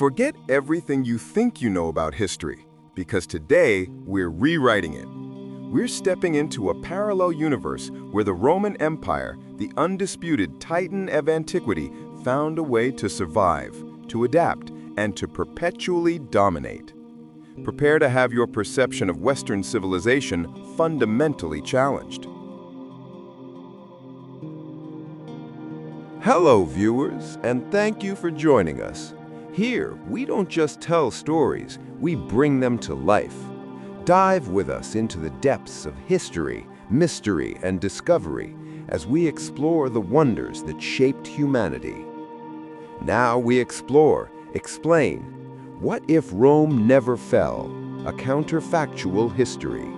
Forget everything you think you know about history, because today we're rewriting it. We're stepping into a parallel universe where the Roman Empire, the undisputed titan of antiquity, found a way to survive, to adapt, and to perpetually dominate. Prepare to have your perception of Western civilization fundamentally challenged. Hello, viewers, and thank you for joining us. Here, we don't just tell stories, we bring them to life. Dive with us into the depths of history, mystery, and discovery as we explore the wonders that shaped humanity. Now we explore, explain, what if Rome never fell? A counterfactual history.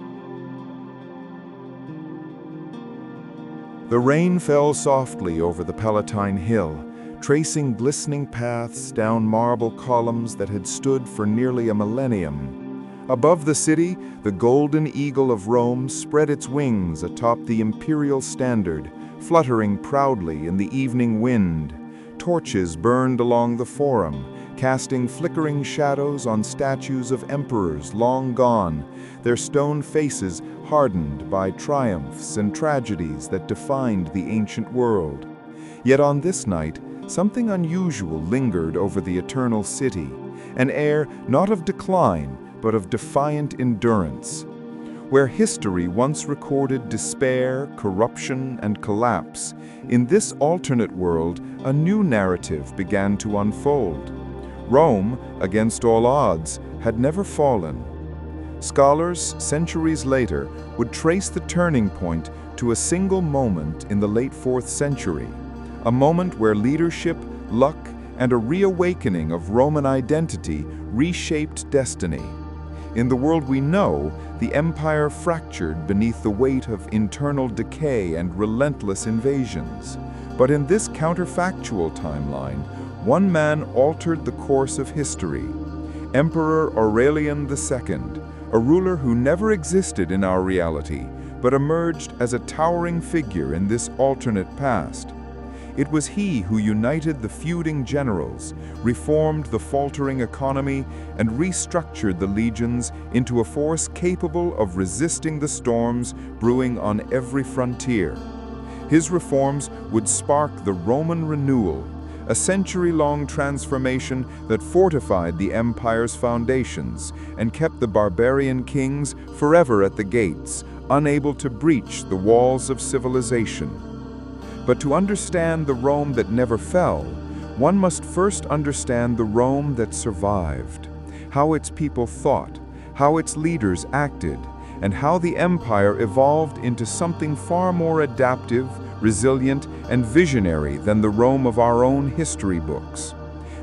The rain fell softly over the Palatine Hill, tracing glistening paths down marble columns that had stood for nearly a millennium. Above the city, the golden eagle of Rome spread its wings atop the imperial standard, fluttering proudly in the evening wind. Torches burned along the forum, casting flickering shadows on statues of emperors long gone, their stone faces hardened by triumphs and tragedies that defined the ancient world. Yet on this night, something unusual lingered over the eternal city, an air not of decline, but of defiant endurance. Where history once recorded despair, corruption, and collapse, in this alternate world, a new narrative began to unfold. Rome, against all odds, had never fallen. Scholars, centuries later, would trace the turning point to a single moment in the late 4th century, a moment where leadership, luck, and a reawakening of Roman identity reshaped destiny. In the world we know, the empire fractured beneath the weight of internal decay and relentless invasions. But in this counterfactual timeline, one man altered the course of history. Emperor Aurelian II, a ruler who never existed in our reality, but emerged as a towering figure in this alternate past. It was he who united the feuding generals, reformed the faltering economy, and restructured the legions into a force capable of resisting the storms brewing on every frontier. His reforms would spark the Roman renewal, a century-long transformation that fortified the empire's foundations and kept the barbarian kings forever at the gates, unable to breach the walls of civilization. But to understand the Rome that never fell, one must first understand the Rome that survived, how its people thought, how its leaders acted, and how the empire evolved into something far more adaptive, resilient, and visionary than the Rome of our own history books.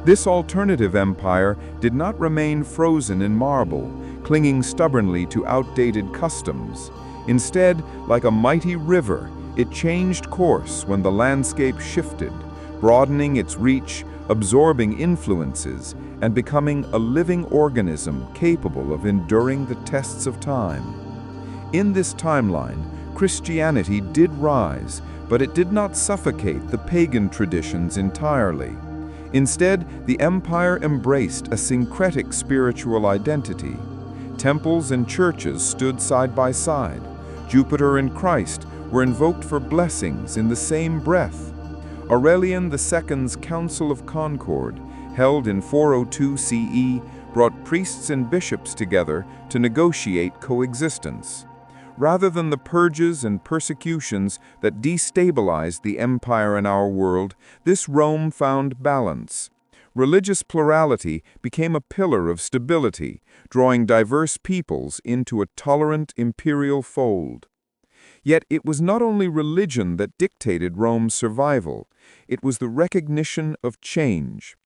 This alternative empire did not remain frozen in marble, clinging stubbornly to outdated customs. Instead, like a mighty river, it changed course when the landscape shifted, broadening its reach, absorbing influences, and becoming a living organism capable of enduring the tests of time. In this timeline, Christianity did rise, but it did not suffocate the pagan traditions entirely. Instead, the empire embraced a syncretic spiritual identity. Temples and churches stood side by side. Jupiter and Christ were invoked for blessings in the same breath. Aurelian II's Council of Concord, held in 402 CE, brought priests and bishops together to negotiate coexistence. Rather than the purges and persecutions that destabilized the empire in our world, this Rome found balance. Religious plurality became a pillar of stability, drawing diverse peoples into a tolerant imperial fold. Yet it was not only religion that dictated Rome's survival, it was the recognition of change.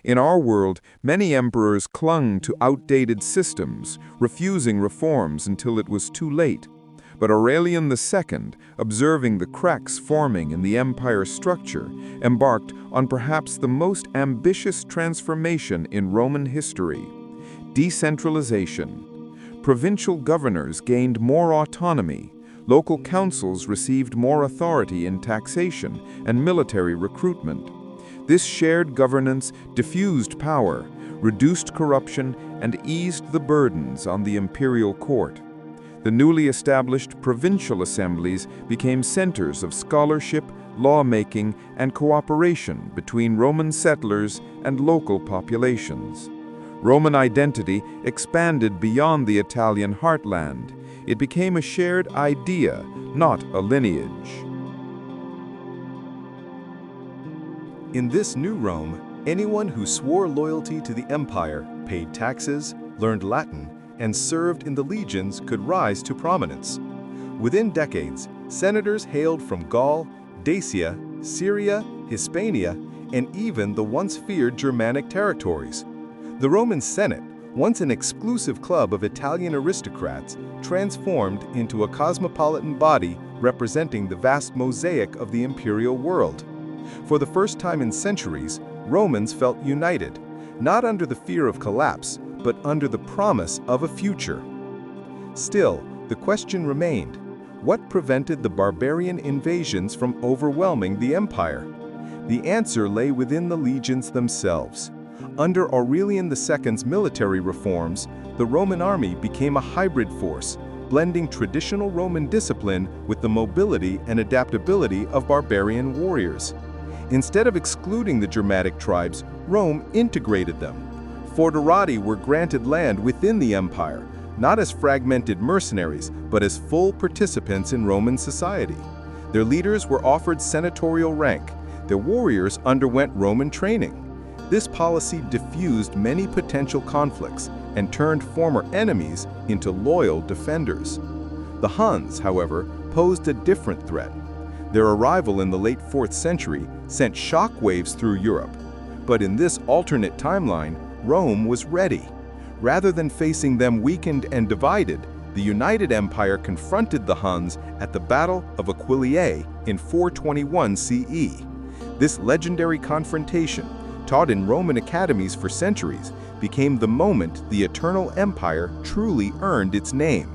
In our world, many emperors clung to outdated systems, refusing reforms until it was too late. But Aurelian II, observing the cracks forming in the empire's structure, embarked on perhaps the most ambitious transformation in Roman history: decentralization. Provincial governors gained more autonomy. Local councils received more authority in taxation and military recruitment. This shared governance diffused power, reduced corruption, and eased the burdens on the imperial court. The newly established provincial assemblies became centers of scholarship, lawmaking, and cooperation between Roman settlers and local populations. Roman identity expanded beyond the Italian heartland. It became a shared idea, not a lineage. In this new Rome, anyone who swore loyalty to the empire, paid taxes, learned Latin, and served in the legions could rise to prominence. Within decades, senators hailed from Gaul, Dacia, Syria, Hispania, and even the once feared Germanic territories. The Roman Senate, once an exclusive club of Italian aristocrats, transformed into a cosmopolitan body representing the vast mosaic of the imperial world. For the first time in centuries, Romans felt united, not under the fear of collapse, but under the promise of a future. Still, the question remained: what prevented the barbarian invasions from overwhelming the empire? The answer lay within the legions themselves. Under Aurelian II's military reforms, the Roman army became a hybrid force, blending traditional Roman discipline with the mobility and adaptability of barbarian warriors. Instead of excluding the Germanic tribes, Rome integrated them. Foederati were granted land within the empire, not as fragmented mercenaries, but as full participants in Roman society. Their leaders were offered senatorial rank. Their warriors underwent Roman training. This policy diffused many potential conflicts and turned former enemies into loyal defenders. The Huns, however, posed a different threat. Their arrival in the late 4th century sent shockwaves through Europe. But in this alternate timeline, Rome was ready. Rather than facing them weakened and divided, the United Empire confronted the Huns at the Battle of Aquileia in 421 CE. This legendary confrontation, taught in Roman academies for centuries, became the moment the Eternal Empire truly earned its name.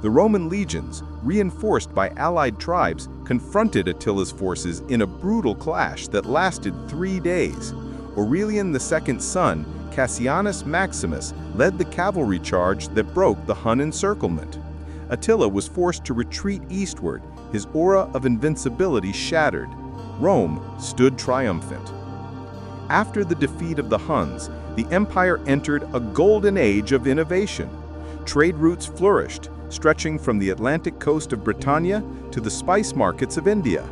The Roman legions, reinforced by allied tribes, confronted Attila's forces in a brutal clash that lasted 3 days. Aurelian II's son, Cassianus Maximus, led the cavalry charge that broke the Hun encirclement. Attila was forced to retreat eastward, his aura of invincibility shattered. Rome stood triumphant. After the defeat of the Huns, the empire entered a golden age of innovation. Trade routes flourished, stretching from the Atlantic coast of Britannia to the spice markets of India.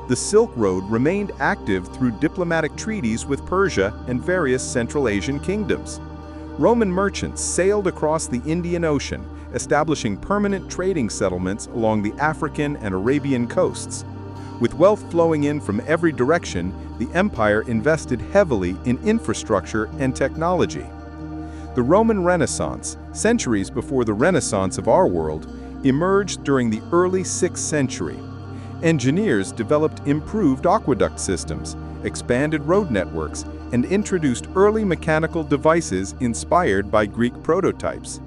The Silk Road remained active through diplomatic treaties with Persia and various Central Asian kingdoms. Roman merchants sailed across the Indian Ocean, establishing permanent trading settlements along the African and Arabian coasts. With wealth flowing in from every direction, the empire invested heavily in infrastructure and technology. The Roman Renaissance, centuries before the Renaissance of our world, emerged during the early 6th century. Engineers developed improved aqueduct systems, expanded road networks, and introduced early mechanical devices inspired by Greek prototypes.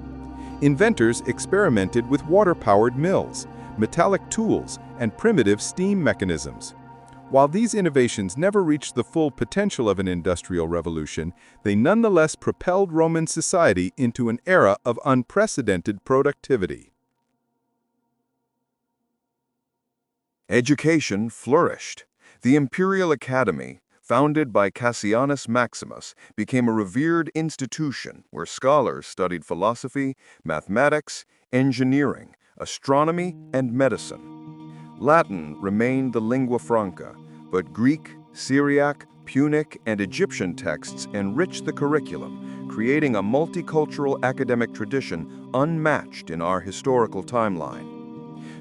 Inventors experimented with water-powered mills, metallic tools, and primitive steam mechanisms. While these innovations never reached the full potential of an industrial revolution, they nonetheless propelled Roman society into an era of unprecedented productivity. Education flourished. The Imperial Academy, founded by Cassianus Maximus, became a revered institution where scholars studied philosophy, mathematics, engineering, astronomy, and medicine. Latin remained the lingua franca, but Greek, Syriac, Punic, and Egyptian texts enriched the curriculum, creating a multicultural academic tradition unmatched in our historical timeline.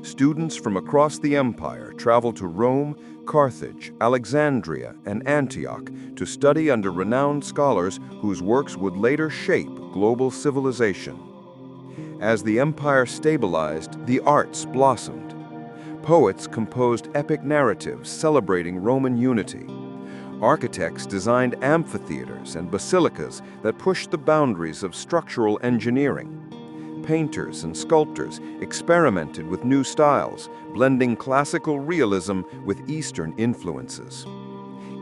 Students from across the empire traveled to Rome, Carthage, Alexandria, and Antioch to study under renowned scholars whose works would later shape global civilization. As the empire stabilized, the arts blossomed. Poets composed epic narratives celebrating Roman unity. Architects designed amphitheaters and basilicas that pushed the boundaries of structural engineering. Painters and sculptors experimented with new styles, blending classical realism with Eastern influences.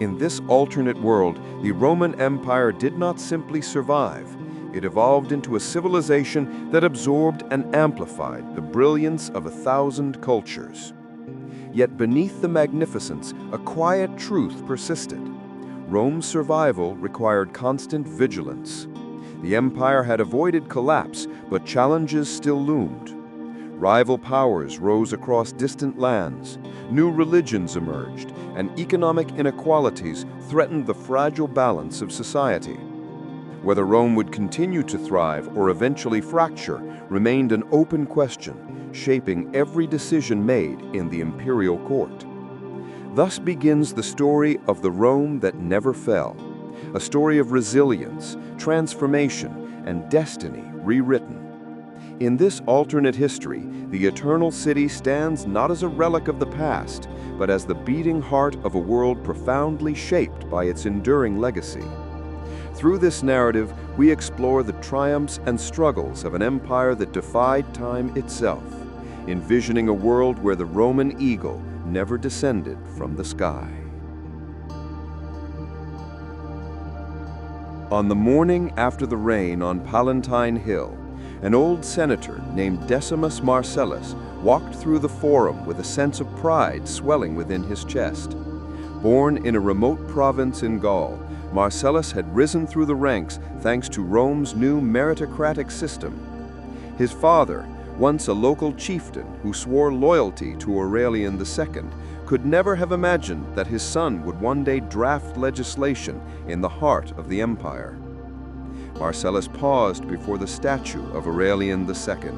In this alternate world, the Roman Empire did not simply survive. It evolved into a civilization that absorbed and amplified the brilliance of 1,000 cultures. Yet beneath the magnificence, a quiet truth persisted. Rome's survival required constant vigilance. The empire had avoided collapse, but challenges still loomed. Rival powers rose across distant lands, new religions emerged, and economic inequalities threatened the fragile balance of society. Whether Rome would continue to thrive or eventually fracture remained an open question, shaping every decision made in the imperial court. Thus begins the story of the Rome that never fell, a story of resilience, transformation, and destiny rewritten. In this alternate history, the Eternal City stands not as a relic of the past, but as the beating heart of a world profoundly shaped by its enduring legacy. Through this narrative, we explore the triumphs and struggles of an empire that defied time itself, envisioning a world where the Roman eagle never descended from the sky. On the morning after the rain on Palatine Hill, an old senator named Decimus Marcellus walked through the forum with a sense of pride swelling within his chest. Born in a remote province in Gaul, Marcellus had risen through the ranks thanks to Rome's new meritocratic system. His father, once a local chieftain who swore loyalty to Aurelian II, could never have imagined that his son would one day draft legislation in the heart of the empire. Marcellus paused before the statue of Aurelian II,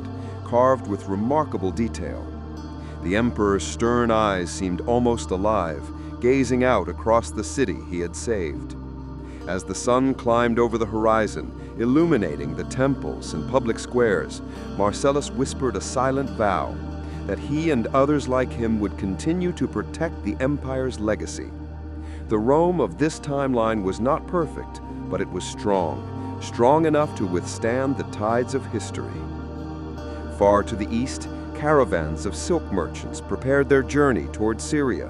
carved with remarkable detail. The emperor's stern eyes seemed almost alive, gazing out across the city he had saved. As the sun climbed over the horizon, illuminating the temples and public squares, Marcellus whispered a silent vow that he and others like him would continue to protect the empire's legacy. The Rome of this timeline was not perfect, but it was strong enough to withstand the tides of history. Far to the east, caravans of silk merchants prepared their journey toward Syria.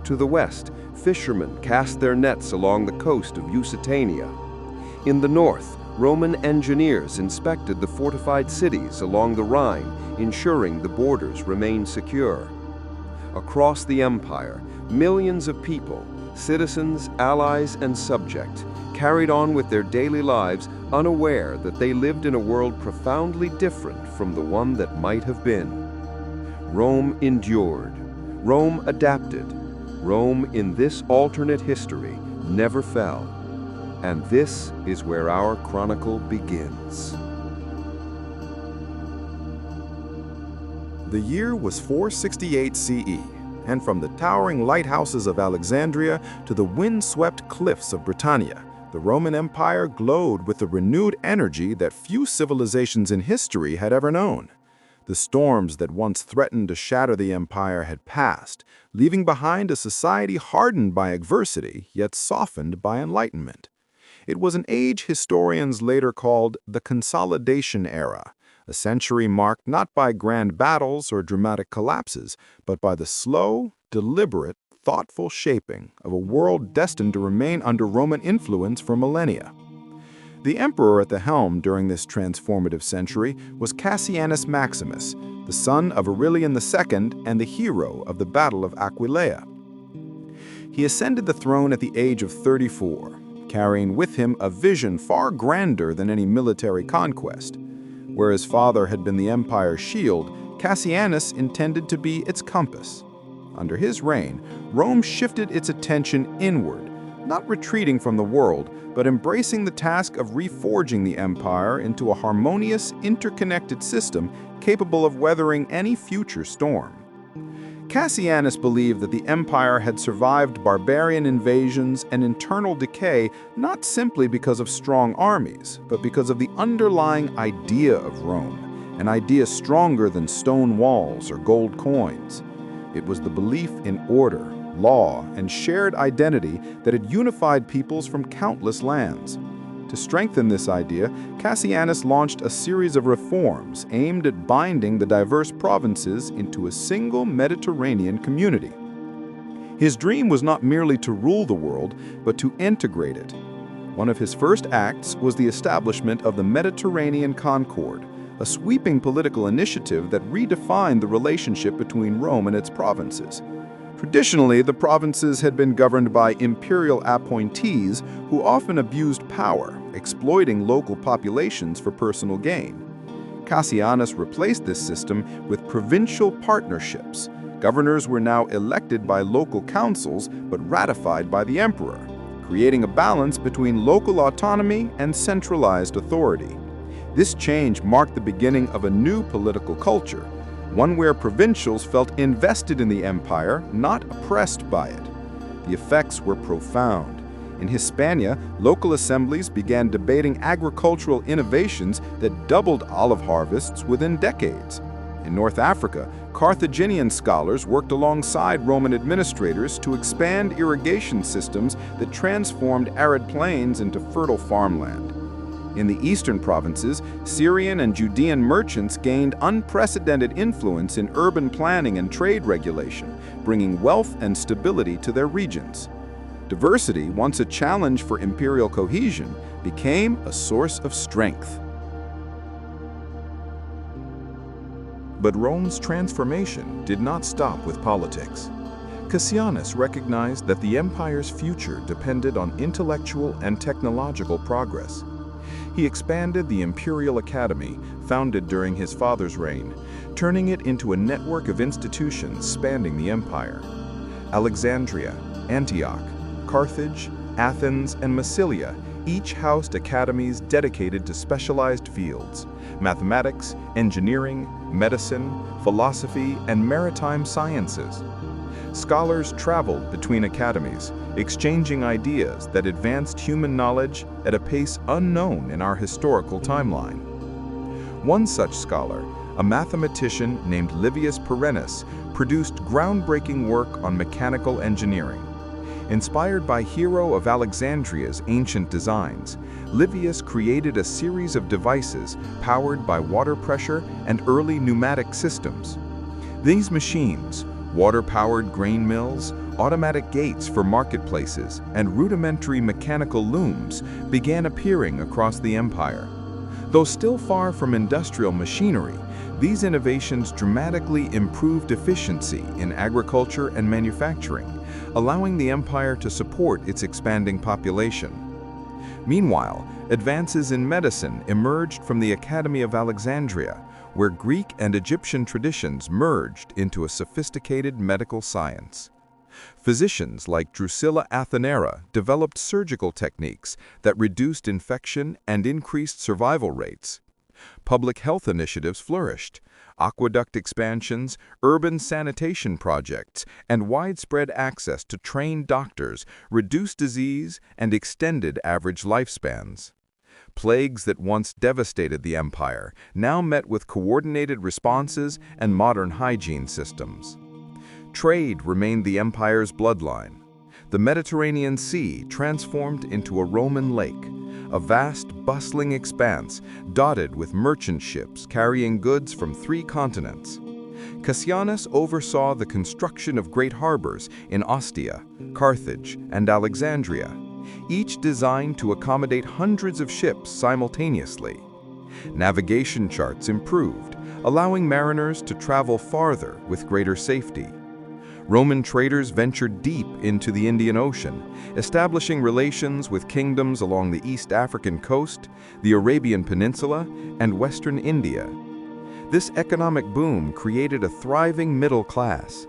To the west, fishermen cast their nets along the coast of Lusitania. In the north, Roman engineers inspected the fortified cities along the Rhine, ensuring the borders remained secure. Across the empire, millions of people, citizens, allies, and subjects, carried on with their daily lives unaware that they lived in a world profoundly different from the one that might have been. Rome endured. Rome adapted. Rome in this alternate history never fell. And this is where our chronicle begins. The year was 468 CE, and from the towering lighthouses of Alexandria to the wind-swept cliffs of Britannia, the Roman Empire glowed with a renewed energy that few civilizations in history had ever known. The storms that once threatened to shatter the empire had passed, leaving behind a society hardened by adversity, yet softened by enlightenment. It was an age historians later called the Consolidation Era, a century marked not by grand battles or dramatic collapses, but by the slow, deliberate, thoughtful shaping of a world destined to remain under Roman influence for millennia. The emperor at the helm during this transformative century was Cassianus Maximus, the son of Aurelian II and the hero of the Battle of Aquileia. He ascended the throne at the age of 34, carrying with him a vision far grander than any military conquest. Where his father had been the empire's shield, Cassianus intended to be its compass. Under his reign, Rome shifted its attention inward, not retreating from the world, but embracing the task of reforging the empire into a harmonious, interconnected system capable of weathering any future storm. Cassianus believed that the empire had survived barbarian invasions and internal decay not simply because of strong armies, but because of the underlying idea of Rome, an idea stronger than stone walls or gold coins. It was the belief in order, law, and shared identity that had unified peoples from countless lands. To strengthen this idea, Cassianus launched a series of reforms aimed at binding the diverse provinces into a single Mediterranean community. His dream was not merely to rule the world, but to integrate it. One of his first acts was the establishment of the Mediterranean Concord, a sweeping political initiative that redefined the relationship between Rome and its provinces. Traditionally, the provinces had been governed by imperial appointees who often abused power, exploiting local populations for personal gain. Cassianus replaced this system with provincial partnerships. Governors were now elected by local councils but ratified by the emperor, creating a balance between local autonomy and centralized authority. This change marked the beginning of a new political culture, one where provincials felt invested in the empire, not oppressed by it. The effects were profound. In Hispania, local assemblies began debating agricultural innovations that doubled olive harvests within decades. In North Africa, Carthaginian scholars worked alongside Roman administrators to expand irrigation systems that transformed arid plains into fertile farmland. In the eastern provinces, Syrian and Judean merchants gained unprecedented influence in urban planning and trade regulation, bringing wealth and stability to their regions. Diversity, once a challenge for imperial cohesion, became a source of strength. But Rome's transformation did not stop with politics. Cassianus recognized that the empire's future depended on intellectual and technological progress. He expanded the Imperial Academy, founded during his father's reign, turning it into a network of institutions spanning the empire. Alexandria, Antioch, Carthage, Athens, and Massilia each housed academies dedicated to specialized fields: mathematics, engineering, medicine, philosophy, and maritime sciences. Scholars traveled between academies, exchanging ideas that advanced human knowledge at a pace unknown in our historical timeline. One such scholar, a mathematician named Livius Perennis, produced groundbreaking work on mechanical engineering. Inspired by Hero of Alexandria's ancient designs, Livius created a series of devices powered by water pressure and early pneumatic systems. These machines, water-powered grain mills, automatic gates for marketplaces, and rudimentary mechanical looms began appearing across the empire. Though still far from industrial machinery, these innovations dramatically improved efficiency in agriculture and manufacturing, allowing the empire to support its expanding population. Meanwhile, advances in medicine emerged from the Academy of Alexandria, where Greek and Egyptian traditions merged into a sophisticated medical science. Physicians like Drusilla Athenera developed surgical techniques that reduced infection and increased survival rates. Public health initiatives flourished. Aqueduct expansions, urban sanitation projects, and widespread access to trained doctors reduced disease and extended average lifespans. Plagues that once devastated the empire now met with coordinated responses and modern hygiene systems. Trade remained the empire's bloodline. The Mediterranean Sea transformed into a Roman lake, a vast, bustling expanse dotted with merchant ships carrying goods from 3 continents. Cassianus oversaw the construction of great harbors in Ostia, Carthage, and Alexandria, each designed to accommodate hundreds of ships simultaneously. Navigation charts improved, allowing mariners to travel farther with greater safety. Roman traders ventured deep into the Indian Ocean, establishing relations with kingdoms along the East African coast, the Arabian Peninsula, and Western India. This economic boom created a thriving middle class.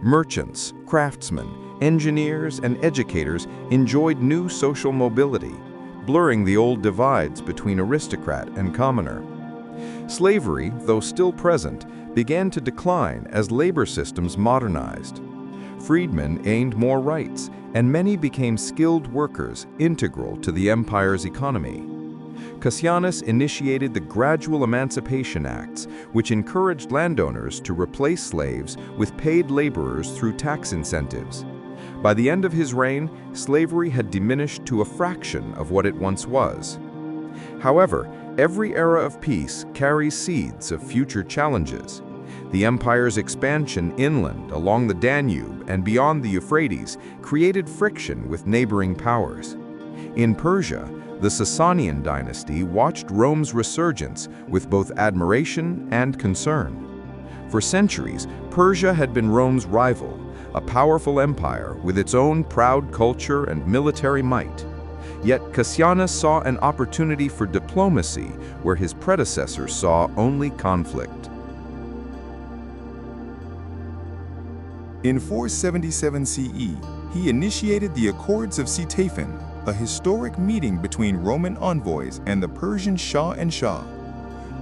Merchants, craftsmen, engineers, and educators enjoyed new social mobility, blurring the old divides between aristocrat and commoner. Slavery, though still present, began to decline as labor systems modernized. Freedmen gained more rights, and many became skilled workers integral to the empire's economy. Cassianus initiated the Gradual Emancipation Acts, which encouraged landowners to replace slaves with paid laborers through tax incentives. By the end of his reign, slavery had diminished to a fraction of what it once was. However, every era of peace carries seeds of future challenges. The empire's expansion inland along the Danube and beyond the Euphrates created friction with neighboring powers. In Persia, the Sasanian dynasty watched Rome's resurgence with both admiration and concern. For centuries, Persia had been Rome's rival, a powerful empire with its own proud culture and military might. Yet Cassianus saw an opportunity for diplomacy where his predecessors saw only conflict. In 477 CE, he initiated the Accords of Ctesiphon, a historic meeting between Roman envoys and the Persian Shah and Shah.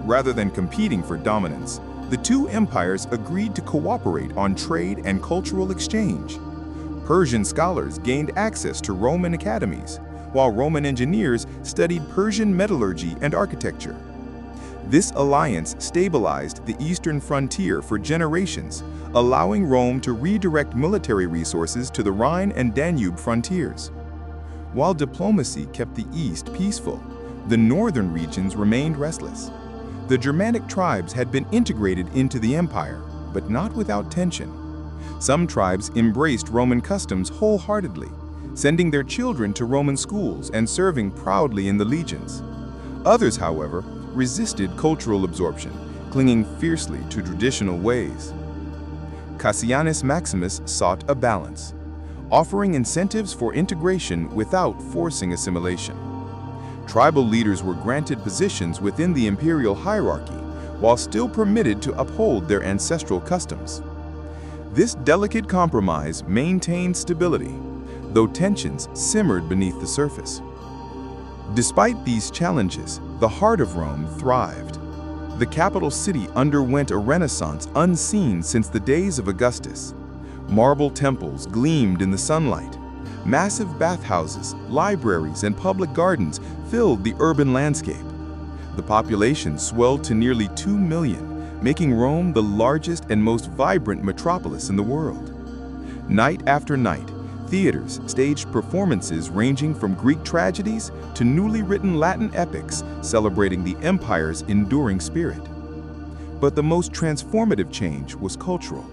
Rather than competing for dominance, the two empires agreed to cooperate on trade and cultural exchange. Persian scholars gained access to Roman academies, while Roman engineers studied Persian metallurgy and architecture. This alliance stabilized the eastern frontier for generations, allowing Rome to redirect military resources to the Rhine and Danube frontiers. While diplomacy kept the east peaceful, the northern regions remained restless. The Germanic tribes had been integrated into the empire, but not without tension. Some tribes embraced Roman customs wholeheartedly, sending their children to Roman schools and serving proudly in the legions. Others, however, resisted cultural absorption, clinging fiercely to traditional ways. Cassianus Maximus sought a balance, offering incentives for integration without forcing assimilation. Tribal leaders were granted positions within the imperial hierarchy, while still permitted to uphold their ancestral customs. This delicate compromise maintained stability, though tensions simmered beneath the surface. Despite these challenges, the heart of Rome thrived. The capital city underwent a renaissance unseen since the days of Augustus. Marble temples gleamed in the sunlight. Massive bathhouses, libraries, and public gardens filled the urban landscape. The population swelled to nearly 2 million, making Rome the largest and most vibrant metropolis in the world. Night after night, theaters staged performances ranging from Greek tragedies to newly written Latin epics celebrating the empire's enduring spirit. But the most transformative change was cultural.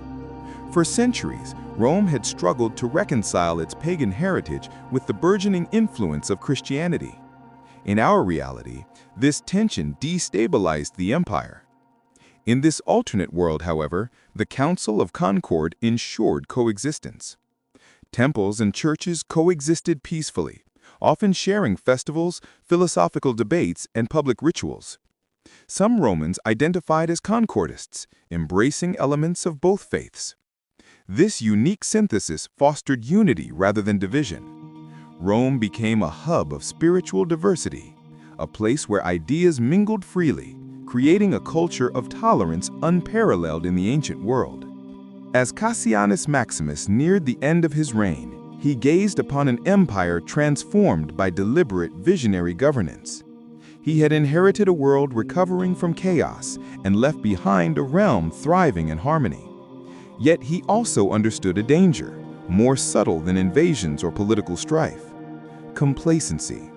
For centuries, Rome had struggled to reconcile its pagan heritage with the burgeoning influence of Christianity. In our reality, this tension destabilized the empire. In this alternate world, however, the Council of Concord ensured coexistence. Temples and churches coexisted peacefully, often sharing festivals, philosophical debates, and public rituals. Some Romans identified as Concordists, embracing elements of both faiths. This unique synthesis fostered unity rather than division. Rome became a hub of spiritual diversity, a place where ideas mingled freely, creating a culture of tolerance unparalleled in the ancient world. As Cassianus Maximus neared the end of his reign, he gazed upon an empire transformed by deliberate visionary governance. He had inherited a world recovering from chaos and left behind a realm thriving in harmony. Yet he also understood a danger, more subtle than invasions or political strife: complacency.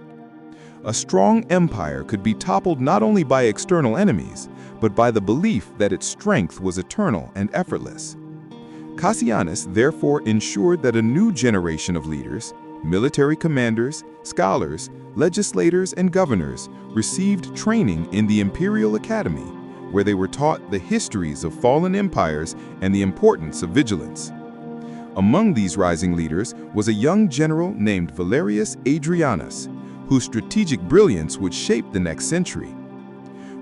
A strong empire could be toppled not only by external enemies, but by the belief that its strength was eternal and effortless. Cassianus therefore ensured that a new generation of leaders, military commanders, scholars, legislators, and governors received training in the Imperial Academy, where they were taught the histories of fallen empires and the importance of vigilance. Among these rising leaders was a young general named Valerius Adrianus, whose strategic brilliance would shape the next century.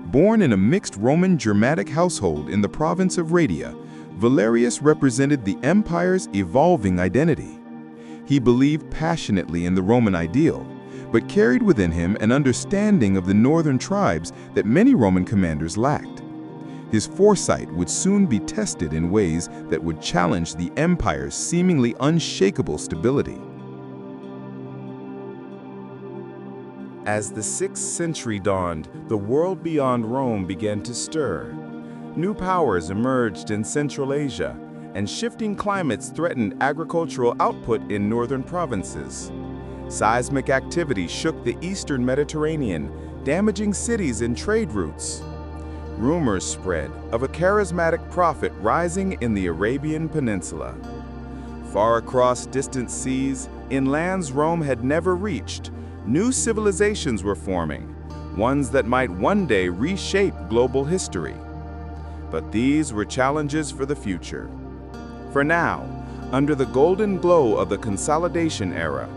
Born in a mixed Roman-Germanic household in the province of Raetia, Valerius represented the empire's evolving identity. He believed passionately in the Roman ideal, but carried within him an understanding of the northern tribes that many Roman commanders lacked. His foresight would soon be tested in ways that would challenge the empire's seemingly unshakable stability. As the 6th century dawned, the world beyond Rome began to stir. New powers emerged in Central Asia, and shifting climates threatened agricultural output in northern provinces. Seismic activity shook the eastern Mediterranean, damaging cities and trade routes. Rumors spread of a charismatic prophet rising in the Arabian Peninsula. Far across distant seas, in lands Rome had never reached, new civilizations were forming, ones that might one day reshape global history. But these were challenges for the future. For now, under the golden glow of the consolidation era,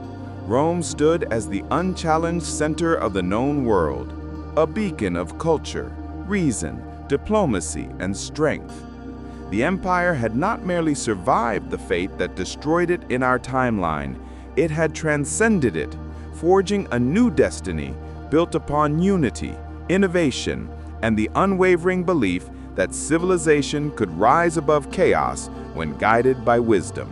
Rome stood as the unchallenged center of the known world, a beacon of culture, reason, diplomacy, and strength. The empire had not merely survived the fate that destroyed it in our timeline, it had transcended it, forging a new destiny built upon unity, innovation, and the unwavering belief that civilization could rise above chaos when guided by wisdom.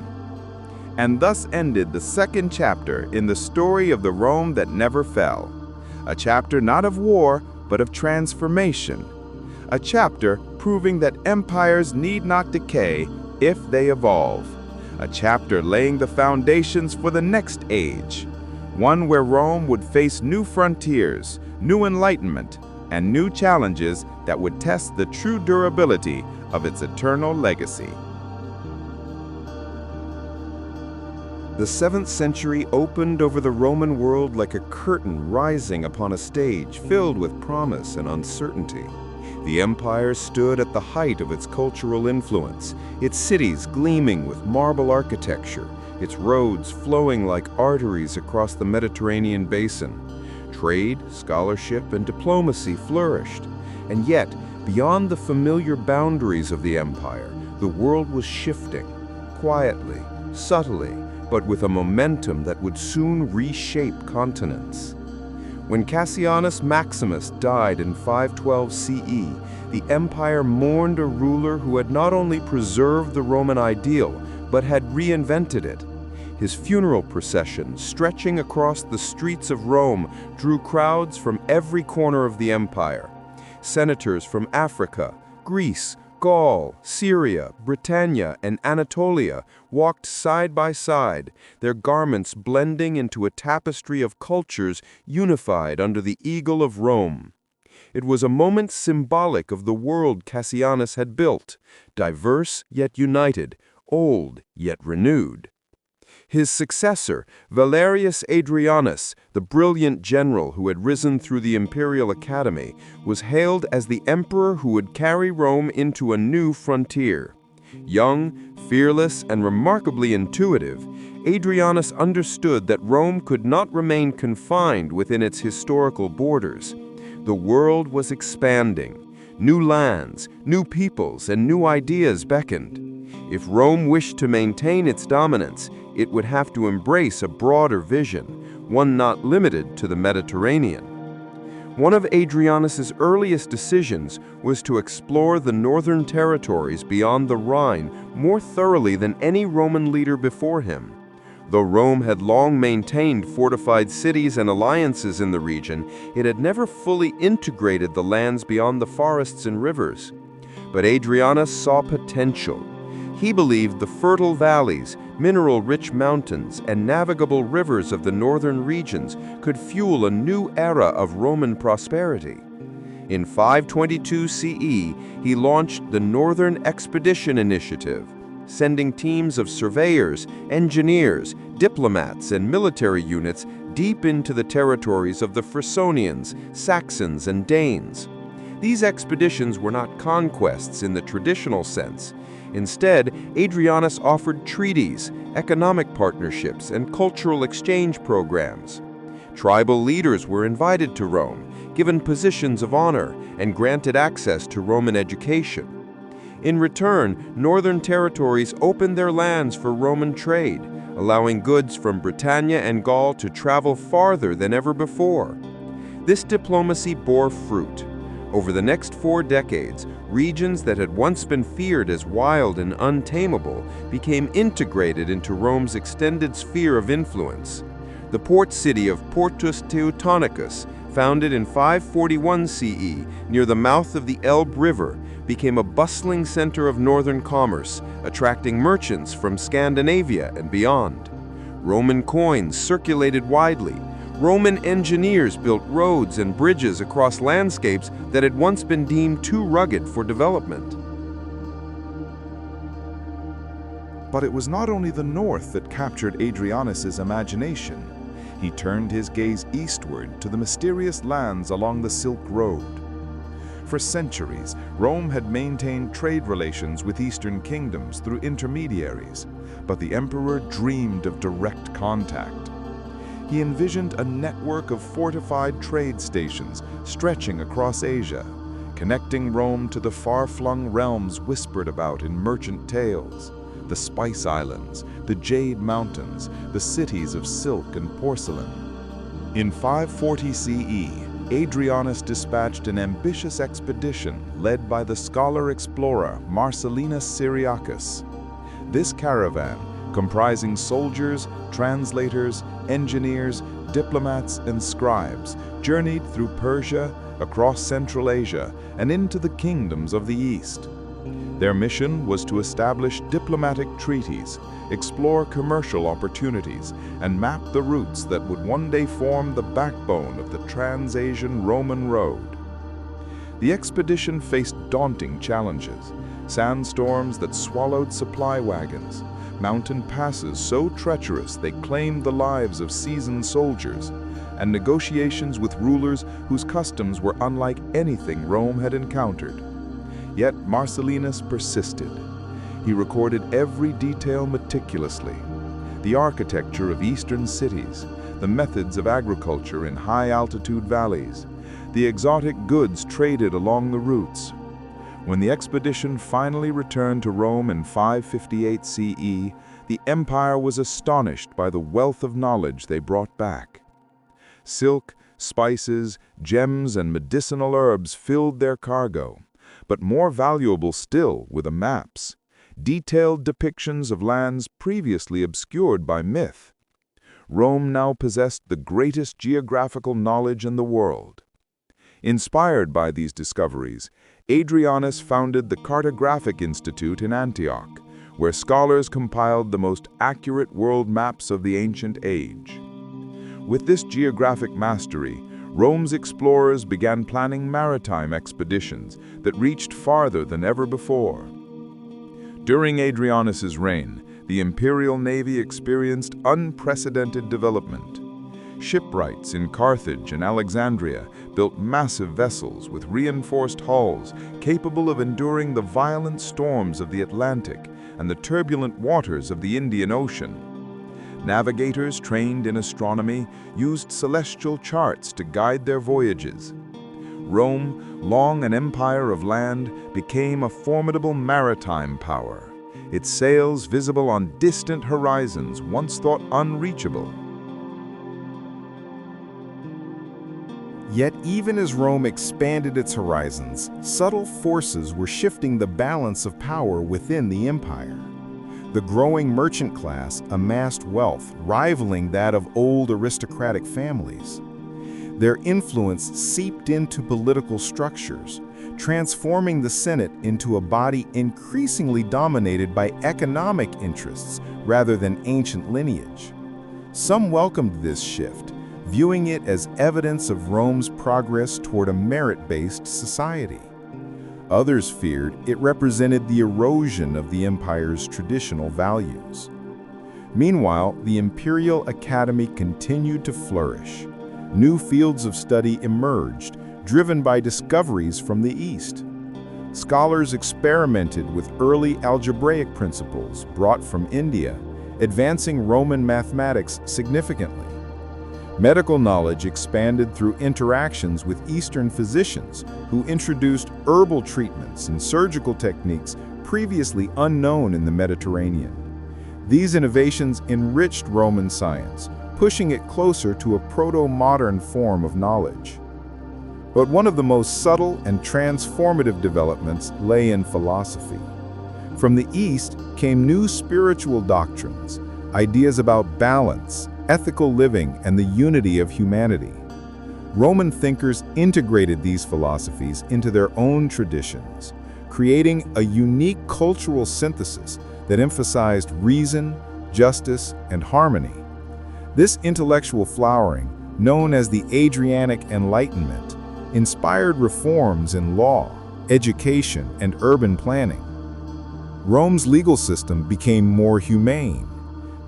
And thus ended the second chapter in the story of the Rome that never fell. A chapter not of war, but of transformation. A chapter proving that empires need not decay if they evolve. A chapter laying the foundations for the next age. One where Rome would face new frontiers, new enlightenment, and new challenges that would test the true durability of its eternal legacy. The 7th century opened over the Roman world like a curtain rising upon a stage filled with promise and uncertainty. The empire stood at the height of its cultural influence, its cities gleaming with marble architecture, its roads flowing like arteries across the Mediterranean basin. Trade, scholarship, and diplomacy flourished. And yet, beyond the familiar boundaries of the empire, the world was shifting, quietly, subtly, but with a momentum that would soon reshape continents. When Cassianus Maximus died in 512 CE, the empire mourned a ruler who had not only preserved the Roman ideal, but had reinvented it. His funeral procession, stretching across the streets of Rome, drew crowds from every corner of the empire. Senators from Africa, Greece, Gaul, Syria, Britannia, and Anatolia walked side by side, their garments blending into a tapestry of cultures unified under the eagle of Rome. It was a moment symbolic of the world Cassianus had built, diverse yet united, old yet renewed. His successor, Valerius Adrianus, the brilliant general who had risen through the imperial academy, was hailed as the emperor who would carry Rome into a new frontier. Young, fearless, and remarkably intuitive, Adrianus understood that Rome could not remain confined within its historical borders. The world was expanding. New lands, new peoples, and new ideas beckoned. If Rome wished to maintain its dominance, it would have to embrace a broader vision, one not limited to the Mediterranean. One of Adrianus's earliest decisions was to explore the northern territories beyond the Rhine more thoroughly than any Roman leader before him. Though Rome had long maintained fortified cities and alliances in the region, it had never fully integrated the lands beyond the forests and rivers. But Adrianus saw potential. He believed the fertile valleys, mineral-rich mountains, and navigable rivers of the northern regions could fuel a new era of Roman prosperity. In 522 CE, he launched the Northern Expedition Initiative, sending teams of surveyors, engineers, diplomats, and military units deep into the territories of the Frisonians, Saxons, and Danes. These expeditions were not conquests in the traditional sense. Instead, Adrianus offered treaties, economic partnerships, and cultural exchange programs. Tribal leaders were invited to Rome, given positions of honor, and granted access to Roman education. In return, northern territories opened their lands for Roman trade, allowing goods from Britannia and Gaul to travel farther than ever before. This diplomacy bore fruit. Over the next 4 decades, regions that had once been feared as wild and untamable became integrated into Rome's extended sphere of influence. The port city of Portus Teutonicus, founded in 541 CE near the mouth of the Elbe River, became a bustling center of northern commerce, attracting merchants from Scandinavia and beyond. Roman coins circulated widely, Roman engineers built roads and bridges across landscapes that had once been deemed too rugged for development. But it was not only the north that captured Adrianus's imagination. He turned his gaze eastward to the mysterious lands along the Silk Road. For centuries, Rome had maintained trade relations with Eastern kingdoms through intermediaries, but the emperor dreamed of direct contact. He envisioned a network of fortified trade stations stretching across Asia, connecting Rome to the far-flung realms whispered about in merchant tales, the Spice Islands, the Jade Mountains, the cities of silk and porcelain. In 540 CE, Adrianus dispatched an ambitious expedition led by the scholar-explorer Marcellinus Syriacus. This caravan, comprising soldiers, translators, engineers, diplomats, and scribes, journeyed through Persia, across Central Asia, and into the kingdoms of the East. Their mission was to establish diplomatic treaties, explore commercial opportunities, and map the routes that would one day form the backbone of the Trans-Asian Roman Road. The expedition faced daunting challenges: sandstorms that swallowed supply wagons, mountain passes so treacherous they claimed the lives of seasoned soldiers, and negotiations with rulers whose customs were unlike anything Rome had encountered. Yet Marcellinus persisted. He recorded every detail meticulously: the architecture of eastern cities, the methods of agriculture in high-altitude valleys, the exotic goods traded along the routes. When the expedition finally returned to Rome in 558 CE, the empire was astonished by the wealth of knowledge they brought back. Silk, spices, gems, and medicinal herbs filled their cargo, but more valuable still were the maps, detailed depictions of lands previously obscured by myth. Rome now possessed the greatest geographical knowledge in the world. Inspired by these discoveries, Adrianus founded the Cartographic Institute in Antioch, where scholars compiled the most accurate world maps of the ancient age. With this geographic mastery, Rome's explorers began planning maritime expeditions that reached farther than ever before. During Adrianus's reign, the imperial navy experienced unprecedented development. Shipwrights in Carthage and Alexandria built massive vessels with reinforced hulls capable of enduring the violent storms of the Atlantic and the turbulent waters of the Indian Ocean. Navigators trained in astronomy used celestial charts to guide their voyages. Rome, long an empire of land, became a formidable maritime power, its sails visible on distant horizons once thought unreachable. Yet even as Rome expanded its horizons, subtle forces were shifting the balance of power within the empire. The growing merchant class amassed wealth rivaling that of old aristocratic families. Their influence seeped into political structures, transforming the Senate into a body increasingly dominated by economic interests rather than ancient lineage. Some welcomed this shift, viewing it as evidence of Rome's progress toward a merit-based society. Others feared it represented the erosion of the empire's traditional values. Meanwhile, the Imperial Academy continued to flourish. New fields of study emerged, driven by discoveries from the East. Scholars experimented with early algebraic principles brought from India, advancing Roman mathematics significantly. Medical knowledge expanded through interactions with Eastern physicians who introduced herbal treatments and surgical techniques previously unknown in the Mediterranean. These innovations enriched Roman science, pushing it closer to a proto-modern form of knowledge. But one of the most subtle and transformative developments lay in philosophy. From the East came new spiritual doctrines, ideas about balance, ethical living, and the unity of humanity. Roman thinkers integrated these philosophies into their own traditions, creating a unique cultural synthesis that emphasized reason, justice, and harmony. This intellectual flowering known as the Adriatic Enlightenment, inspired reforms in law, education, and urban planning. Rome's legal system became more humane.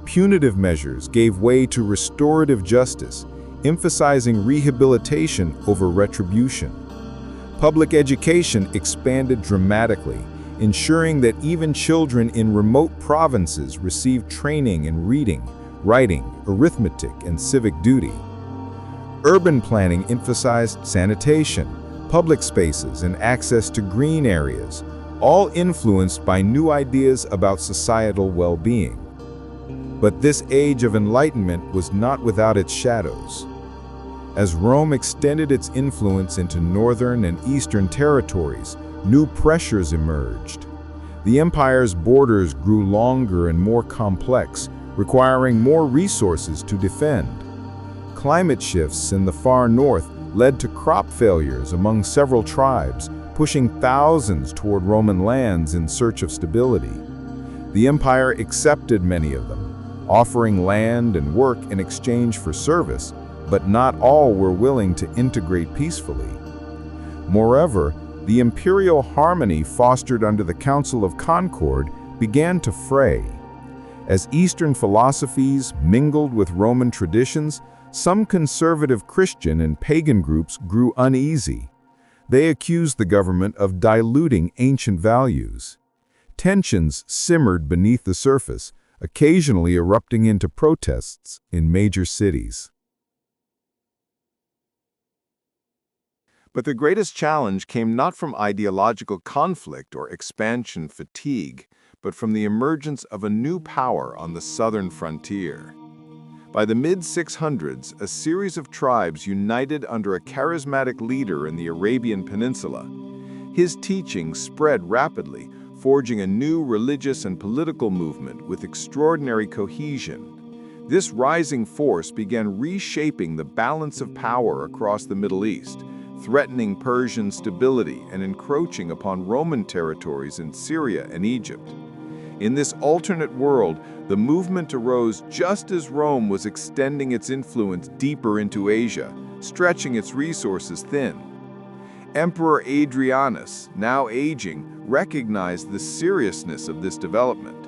Punitive measures gave way to restorative justice, emphasizing rehabilitation over retribution. Public education expanded dramatically, ensuring that even children in remote provinces received training in reading, writing, arithmetic, and civic duty. Urban planning emphasized sanitation, public spaces, and access to green areas, all influenced by new ideas about societal well-being. But this age of enlightenment was not without its shadows. As Rome extended its influence into northern and eastern territories, new pressures emerged. The empire's borders grew longer and more complex, requiring more resources to defend. Climate shifts in the far north led to crop failures among several tribes, pushing thousands toward Roman lands in search of stability. The empire accepted many of them, offering land and work in exchange for service, but not all were willing to integrate peacefully. Moreover, the imperial harmony fostered under the Council of Concord began to fray. As Eastern philosophies mingled with Roman traditions, some conservative Christian and pagan groups grew uneasy. They accused the government of diluting ancient values. Tensions simmered beneath the surface, occasionally erupting into protests in major cities. But the greatest challenge came not from ideological conflict or expansion fatigue, but from the emergence of a new power on the southern frontier. By the mid-600s, a series of tribes united under a charismatic leader in the Arabian Peninsula. His teachings spread rapidly, forging a new religious and political movement with extraordinary cohesion. This rising force began reshaping the balance of power across the Middle East, threatening Persian stability and encroaching upon Roman territories in Syria and Egypt. In this alternate world, the movement arose just as Rome was extending its influence deeper into Asia, stretching its resources thin. Emperor Adrianus, now aging, recognized the seriousness of this development.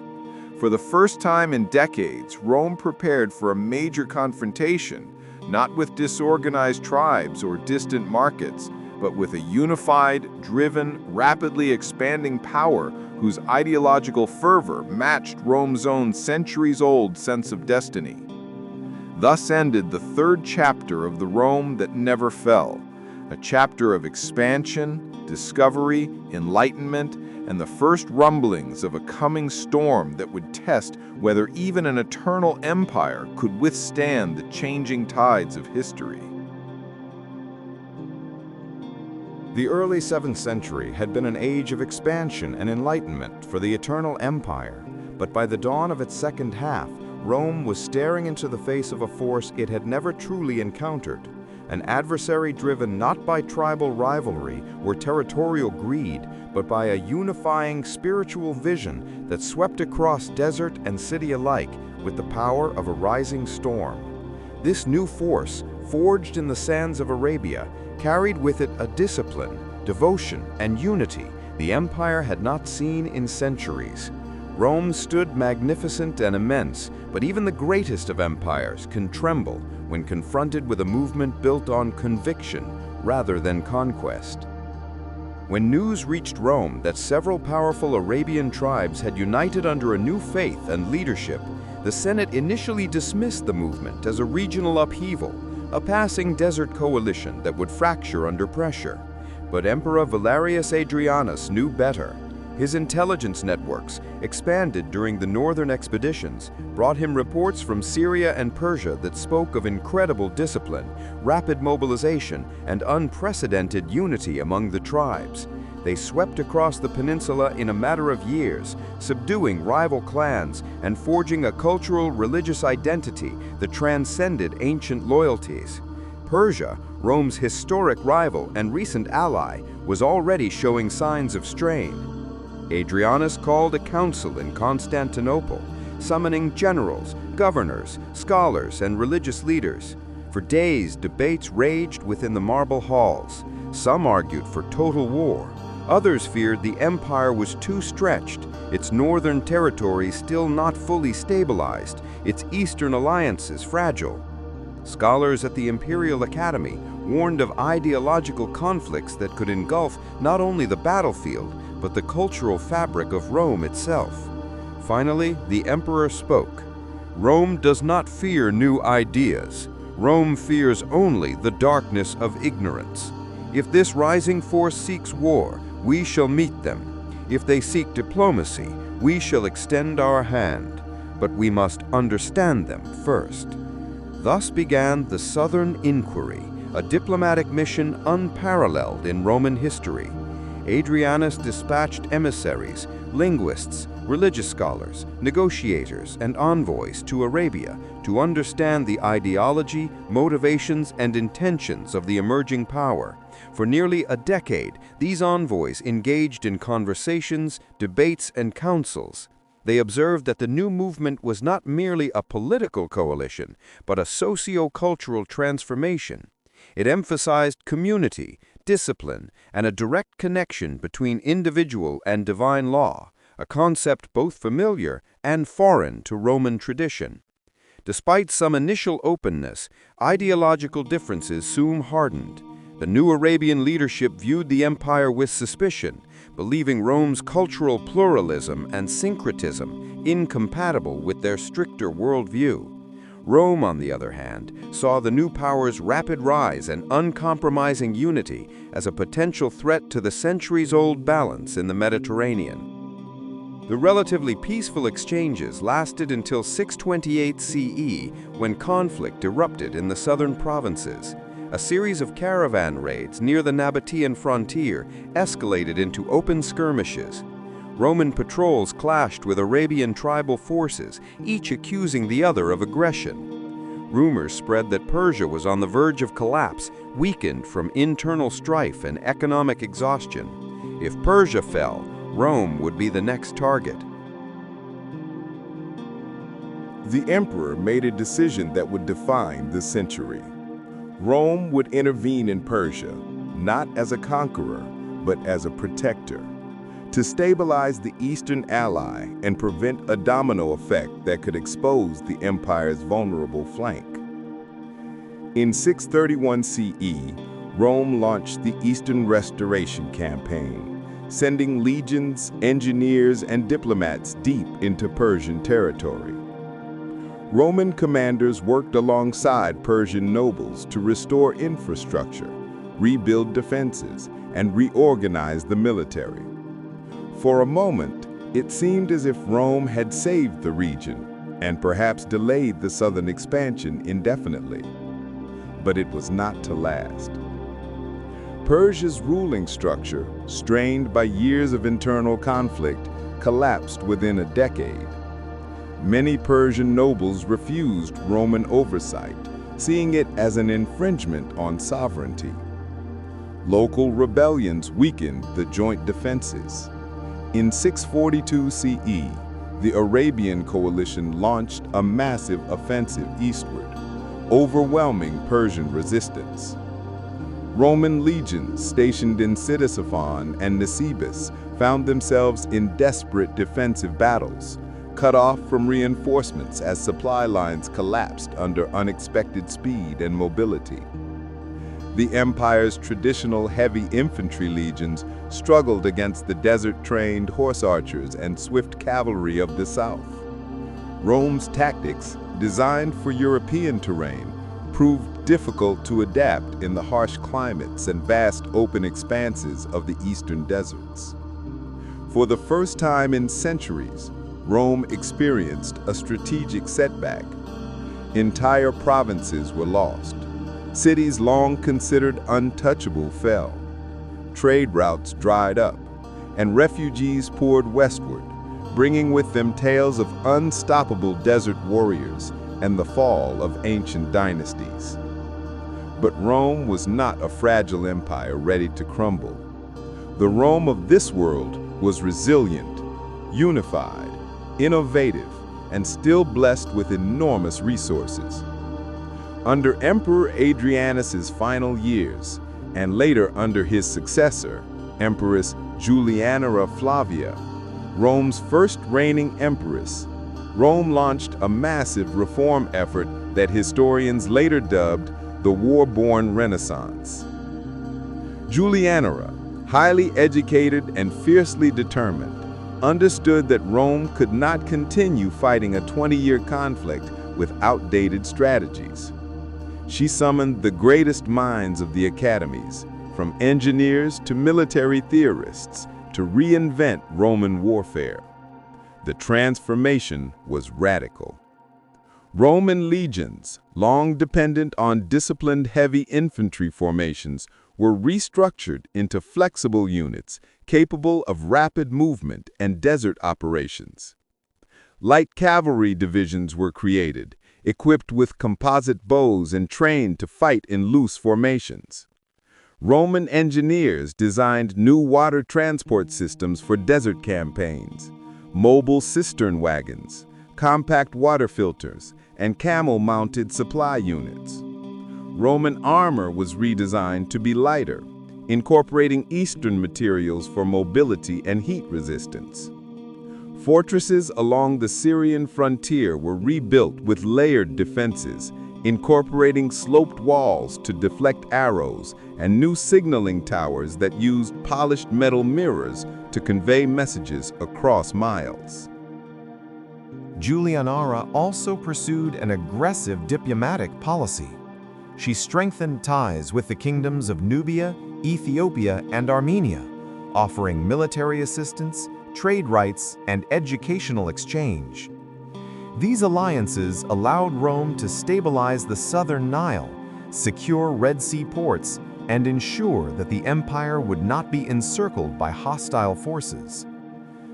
For the first time in decades, Rome prepared for a major confrontation, not with disorganized tribes or distant markets, but with a unified, driven, rapidly expanding power whose ideological fervor matched Rome's own centuries-old sense of destiny. Thus ended the third chapter of the Rome that never fell, a chapter of expansion, discovery, enlightenment, and the first rumblings of a coming storm that would test whether even an eternal empire could withstand the changing tides of history. The early 7th century had been an age of expansion and enlightenment for the eternal empire, but by the dawn of its second half, Rome was staring into the face of a force it had never truly encountered, an adversary driven not by tribal rivalry or territorial greed, but by a unifying spiritual vision that swept across desert and city alike with the power of a rising storm. This new force, forged in the sands of Arabia, carried with it a discipline, devotion, and unity the empire had not seen in centuries. Rome stood magnificent and immense, but even the greatest of empires can tremble when confronted with a movement built on conviction rather than conquest. When news reached Rome that several powerful Arabian tribes had united under a new faith and leadership, the Senate initially dismissed the movement as a regional upheaval, a passing desert coalition that would fracture under pressure. But Emperor Valerius Adrianus knew better. His intelligence networks, expanded during the northern expeditions, brought him reports from Syria and Persia that spoke of incredible discipline, rapid mobilization, and unprecedented unity among the tribes. They swept across the peninsula in a matter of years, subduing rival clans and forging a cultural religious identity that transcended ancient loyalties. Persia, Rome's historic rival and recent ally, was already showing signs of strain. Adrianus called a council in Constantinople, summoning generals, governors, scholars, and religious leaders. For days, debates raged within the marble halls. Some argued for total war. Others feared the empire was too stretched, its northern territory still not fully stabilized, its eastern alliances fragile. Scholars at the Imperial Academy warned of ideological conflicts that could engulf not only the battlefield, but the cultural fabric of Rome itself. Finally, the emperor spoke. Rome does not fear new ideas. Rome fears only the darkness of ignorance. If this rising force seeks war, we shall meet them. If they seek diplomacy, we shall extend our hand. But we must understand them first. Thus began the Southern Inquiry, a diplomatic mission unparalleled in Roman history. Adrianus dispatched emissaries, linguists, religious scholars, negotiators, and envoys to Arabia to understand the ideology, motivations, and intentions of the emerging power. For nearly a decade, these envoys engaged in conversations, debates, and councils. They observed that the new movement was not merely a political coalition, but a socio-cultural transformation. It emphasized community, discipline, and a direct connection between individual and divine law, a concept both familiar and foreign to Roman tradition. Despite some initial openness, ideological differences soon hardened. The new Arabian leadership viewed the empire with suspicion, believing Rome's cultural pluralism and syncretism incompatible with their stricter worldview. Rome, on the other hand, saw the new power's rapid rise and uncompromising unity as a potential threat to the centuries-old balance in the Mediterranean. The relatively peaceful exchanges lasted until 628 CE, when conflict erupted in the southern provinces. A series of caravan raids near the Nabatean frontier escalated into open skirmishes. Roman patrols clashed with Arabian tribal forces, each accusing the other of aggression. Rumors spread that Persia was on the verge of collapse, weakened from internal strife and economic exhaustion. If Persia fell, Rome would be the next target. The emperor made a decision that would define the century. Rome would intervene in Persia, not as a conqueror, but as a protector, to stabilize the eastern ally and prevent a domino effect that could expose the empire's vulnerable flank. In 631 CE, Rome launched the Eastern Restoration Campaign, sending legions, engineers, and diplomats deep into Persian territory. Roman commanders worked alongside Persian nobles to restore infrastructure, rebuild defenses, and reorganize the military. For a moment, it seemed as if Rome had saved the region and perhaps delayed the southern expansion indefinitely. But it was not to last. Persia's ruling structure, strained by years of internal conflict, collapsed within a decade. Many Persian nobles refused Roman oversight, seeing it as an infringement on sovereignty. Local rebellions weakened the joint defenses. In 642 CE, the Arabian coalition launched a massive offensive eastward, overwhelming Persian resistance. Roman legions stationed in Ctesiphon and Nisibis found themselves in desperate defensive battles, cut off from reinforcements as supply lines collapsed under unexpected speed and mobility. The empire's traditional heavy infantry legions struggled against the desert-trained horse archers and swift cavalry of the south. Rome's tactics, designed for European terrain, proved difficult to adapt in the harsh climates and vast open expanses of the eastern deserts. For the first time in centuries, Rome experienced a strategic setback. Entire provinces were lost. Cities long considered untouchable fell. Trade routes dried up, and refugees poured westward, bringing with them tales of unstoppable desert warriors and the fall of ancient dynasties. But Rome was not a fragile empire ready to crumble. The Rome of this world was resilient, unified, innovative, and still blessed with enormous resources. Under Emperor Adrianus's final years, and later under his successor, Empress Juliana Flavia, Rome's first reigning empress, Rome launched a massive reform effort that historians later dubbed the war-born Renaissance. Juliana, highly educated and fiercely determined, understood that Rome could not continue fighting a 20-year conflict with outdated strategies. She summoned the greatest minds of the academies, from engineers to military theorists, to reinvent Roman warfare. The transformation was radical. Roman legions, long dependent on disciplined heavy infantry formations, were restructured into flexible units capable of rapid movement and desert operations. Light cavalry divisions were created, equipped with composite bows and trained to fight in loose formations. Roman engineers designed new water transport systems for desert campaigns, mobile cistern wagons, compact water filters, and camel-mounted supply units. Roman armor was redesigned to be lighter, incorporating Eastern materials for mobility and heat resistance. Fortresses along the Syrian frontier were rebuilt with layered defenses, incorporating sloped walls to deflect arrows and new signaling towers that used polished metal mirrors to convey messages across miles. Juliana also pursued an aggressive diplomatic policy. She strengthened ties with the kingdoms of Nubia, Ethiopia, and Armenia, offering military assistance, trade rights, and educational exchange. These alliances allowed Rome to stabilize the southern Nile, secure Red Sea ports, and ensure that the empire would not be encircled by hostile forces.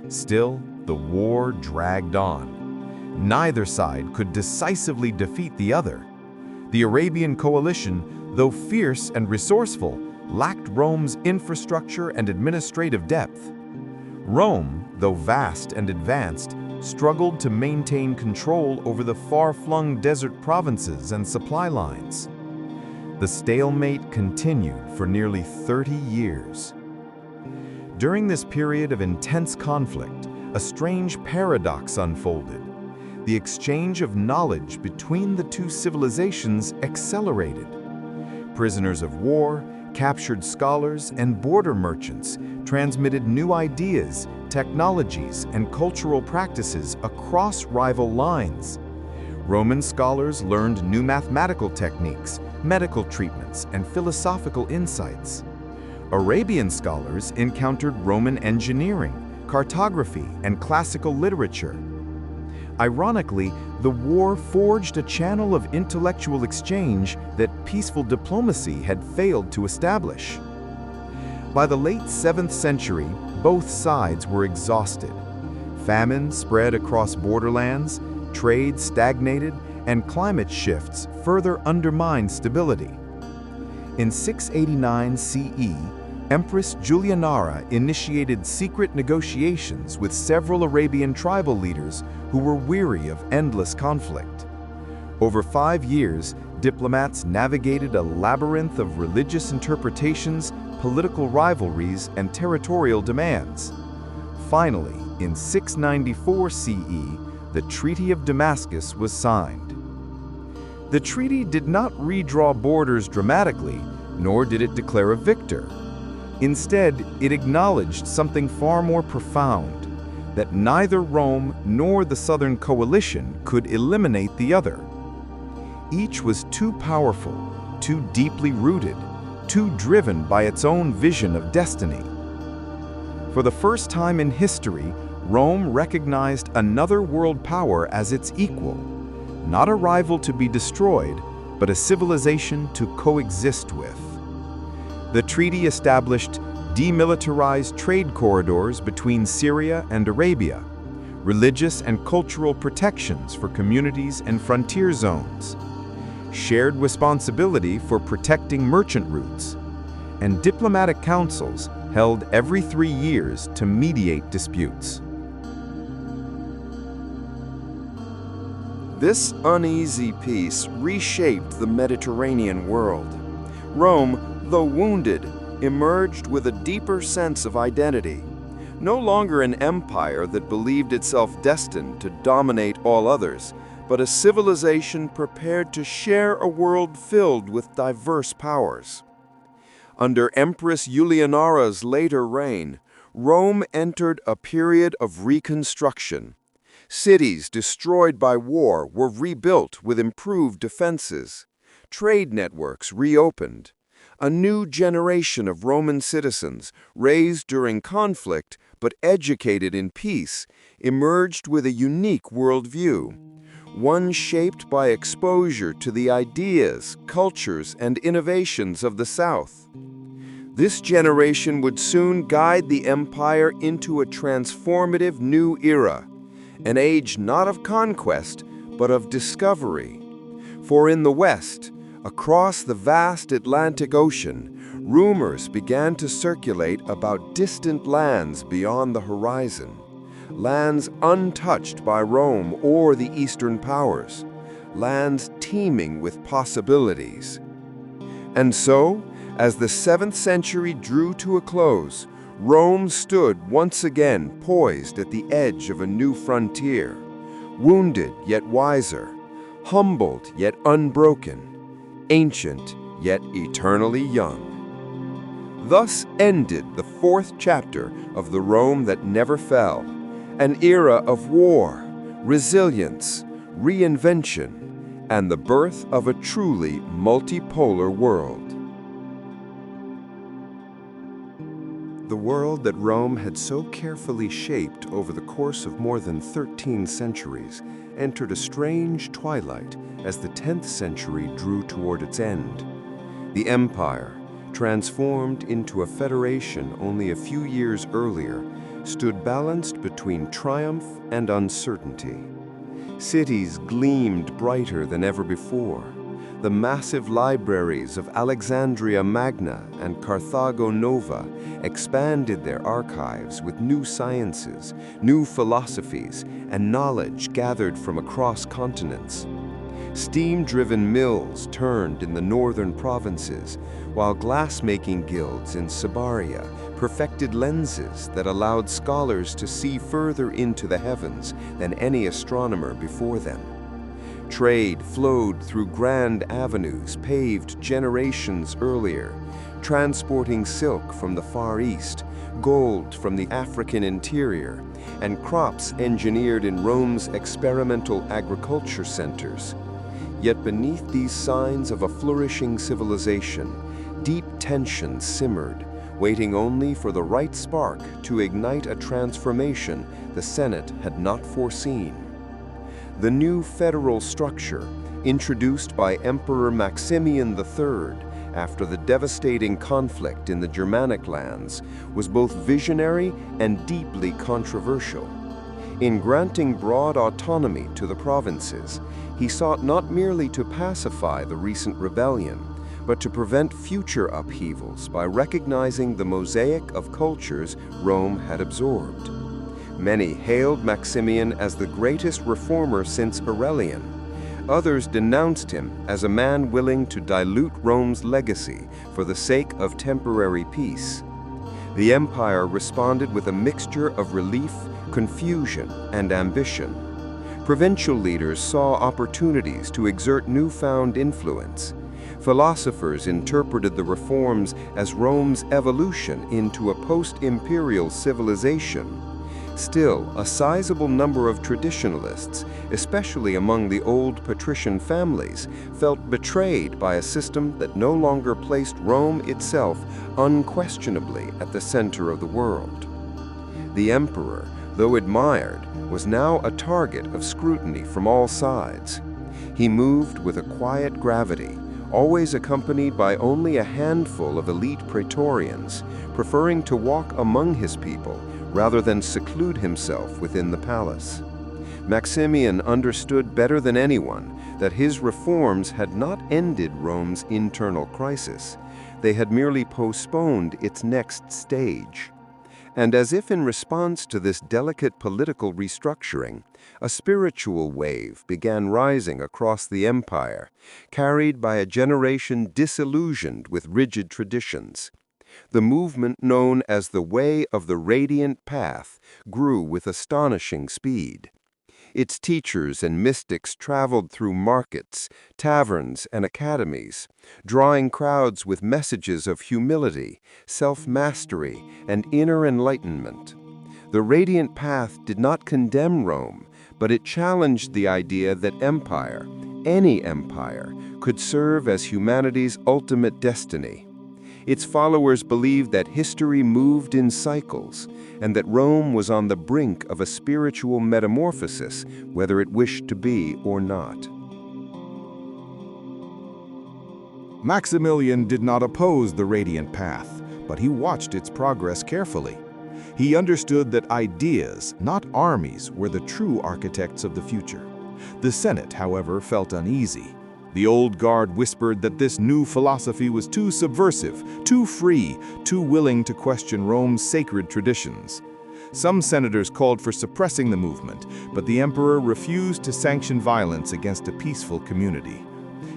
Still, the war dragged on. Neither side could decisively defeat the other. The Arabian coalition, though fierce and resourceful, lacked Rome's infrastructure and administrative depth. Rome, though vast and advanced, struggled to maintain control over the far-flung desert provinces and supply lines. The stalemate continued for nearly 30 years. During this period of intense conflict, a strange paradox unfolded. The exchange of knowledge between the two civilizations accelerated. Prisoners of war, captured scholars, and border merchants transmitted new ideas, technologies, and cultural practices across rival lines. Roman scholars learned new mathematical techniques, medical treatments, and philosophical insights. Arabian scholars encountered Roman engineering, cartography, and classical literature. Ironically, the war forged a channel of intellectual exchange that peaceful diplomacy had failed to establish. By the late 7th century, both sides were exhausted. Famine spread across borderlands, trade stagnated, and climate shifts further undermined stability. In 689 CE, Empress Juliana initiated secret negotiations with several Arabian tribal leaders who were weary of endless conflict. Over 5 years, diplomats navigated a labyrinth of religious interpretations, political rivalries, and territorial demands. Finally, in 694 CE, the Treaty of Damascus was signed. The treaty did not redraw borders dramatically, nor did it declare a victor. Instead, it acknowledged something far more profound, that neither Rome nor the Southern Coalition could eliminate the other. Each was too powerful, too deeply rooted, too driven by its own vision of destiny. For the first time in history, Rome recognized another world power as its equal, not a rival to be destroyed, but a civilization to coexist with. The treaty established demilitarized trade corridors between Syria and Arabia, religious and cultural protections for communities and frontier zones, shared responsibility for protecting merchant routes, and diplomatic councils held every 3 years to mediate disputes. This uneasy peace reshaped the Mediterranean world. Rome, though wounded, emerged with a deeper sense of identity. No longer an empire that believed itself destined to dominate all others, but a civilization prepared to share a world filled with diverse powers. Under Empress Julianara's later reign, Rome entered a period of reconstruction. Cities destroyed by war were rebuilt with improved defenses. Trade networks reopened. A new generation of Roman citizens, raised during conflict but educated in peace, emerged with a unique worldview, one shaped by exposure to the ideas, cultures, and innovations of the South. This generation would soon guide the empire into a transformative new era, an age not of conquest, but of discovery. For in the West, across the vast Atlantic Ocean, rumors began to circulate about distant lands beyond the horizon, lands untouched by Rome or the Eastern powers, lands teeming with possibilities. And so, as the 7th century drew to a close, Rome stood once again poised at the edge of a new frontier, wounded yet wiser, humbled yet unbroken, ancient yet eternally young. Thus ended the 4th chapter of the Rome that never fell, an era of war, resilience, reinvention, and the birth of a truly multipolar world. The world that Rome had so carefully shaped over the course of more than 13 centuries entered a strange twilight as the 10th century drew toward its end. The empire, transformed into a federation only a few years earlier, stood balanced between triumph and uncertainty. Cities gleamed brighter than ever before. The massive libraries of Alexandria Magna and Carthago Nova expanded their archives with new sciences, new philosophies, and knowledge gathered from across continents. Steam-driven mills turned in the northern provinces, while glass-making guilds in Sibaria perfected lenses that allowed scholars to see further into the heavens than any astronomer before them. Trade flowed through grand avenues paved generations earlier, transporting silk from the Far East, gold from the African interior, and crops engineered in Rome's experimental agriculture centers. Yet beneath these signs of a flourishing civilization, deep tension simmered, waiting only for the right spark to ignite a transformation the Senate had not foreseen. The new federal structure, introduced by Emperor Maximian III after the devastating conflict in the Germanic lands, was both visionary and deeply controversial. In granting broad autonomy to the provinces, he sought not merely to pacify the recent rebellion, but to prevent future upheavals by recognizing the mosaic of cultures Rome had absorbed. Many hailed Maximian as the greatest reformer since Aurelian. Others denounced him as a man willing to dilute Rome's legacy for the sake of temporary peace. The empire responded with a mixture of relief, confusion, and ambition. Provincial leaders saw opportunities to exert newfound influence. Philosophers interpreted the reforms as Rome's evolution into a post-imperial civilization. Still, a sizable number of traditionalists, especially among the old patrician families, felt betrayed by a system that no longer placed Rome itself unquestionably at the center of the world. The emperor, though admired, was now a target of scrutiny from all sides. He moved with a quiet gravity, always accompanied by only a handful of elite praetorians, preferring to walk among his people rather than seclude himself within the palace. Maximian understood better than anyone that his reforms had not ended Rome's internal crisis. They had merely postponed its next stage. And as if in response to this delicate political restructuring, a spiritual wave began rising across the empire, carried by a generation disillusioned with rigid traditions. The movement known as the Way of the Radiant Path grew with astonishing speed. Its teachers and mystics traveled through markets, taverns, and academies, drawing crowds with messages of humility, self-mastery, and inner enlightenment. The Radiant Path did not condemn Rome, but it challenged the idea that empire, any empire, could serve as humanity's ultimate destiny. Its followers believed that history moved in cycles, and that Rome was on the brink of a spiritual metamorphosis, whether it wished to be or not. Maximilian did not oppose the Radiant Path, but he watched its progress carefully. He understood that ideas, not armies, were the true architects of the future. The Senate, however, felt uneasy. The old guard whispered that this new philosophy was too subversive, too free, too willing to question Rome's sacred traditions. Some senators called for suppressing the movement, but the emperor refused to sanction violence against a peaceful community.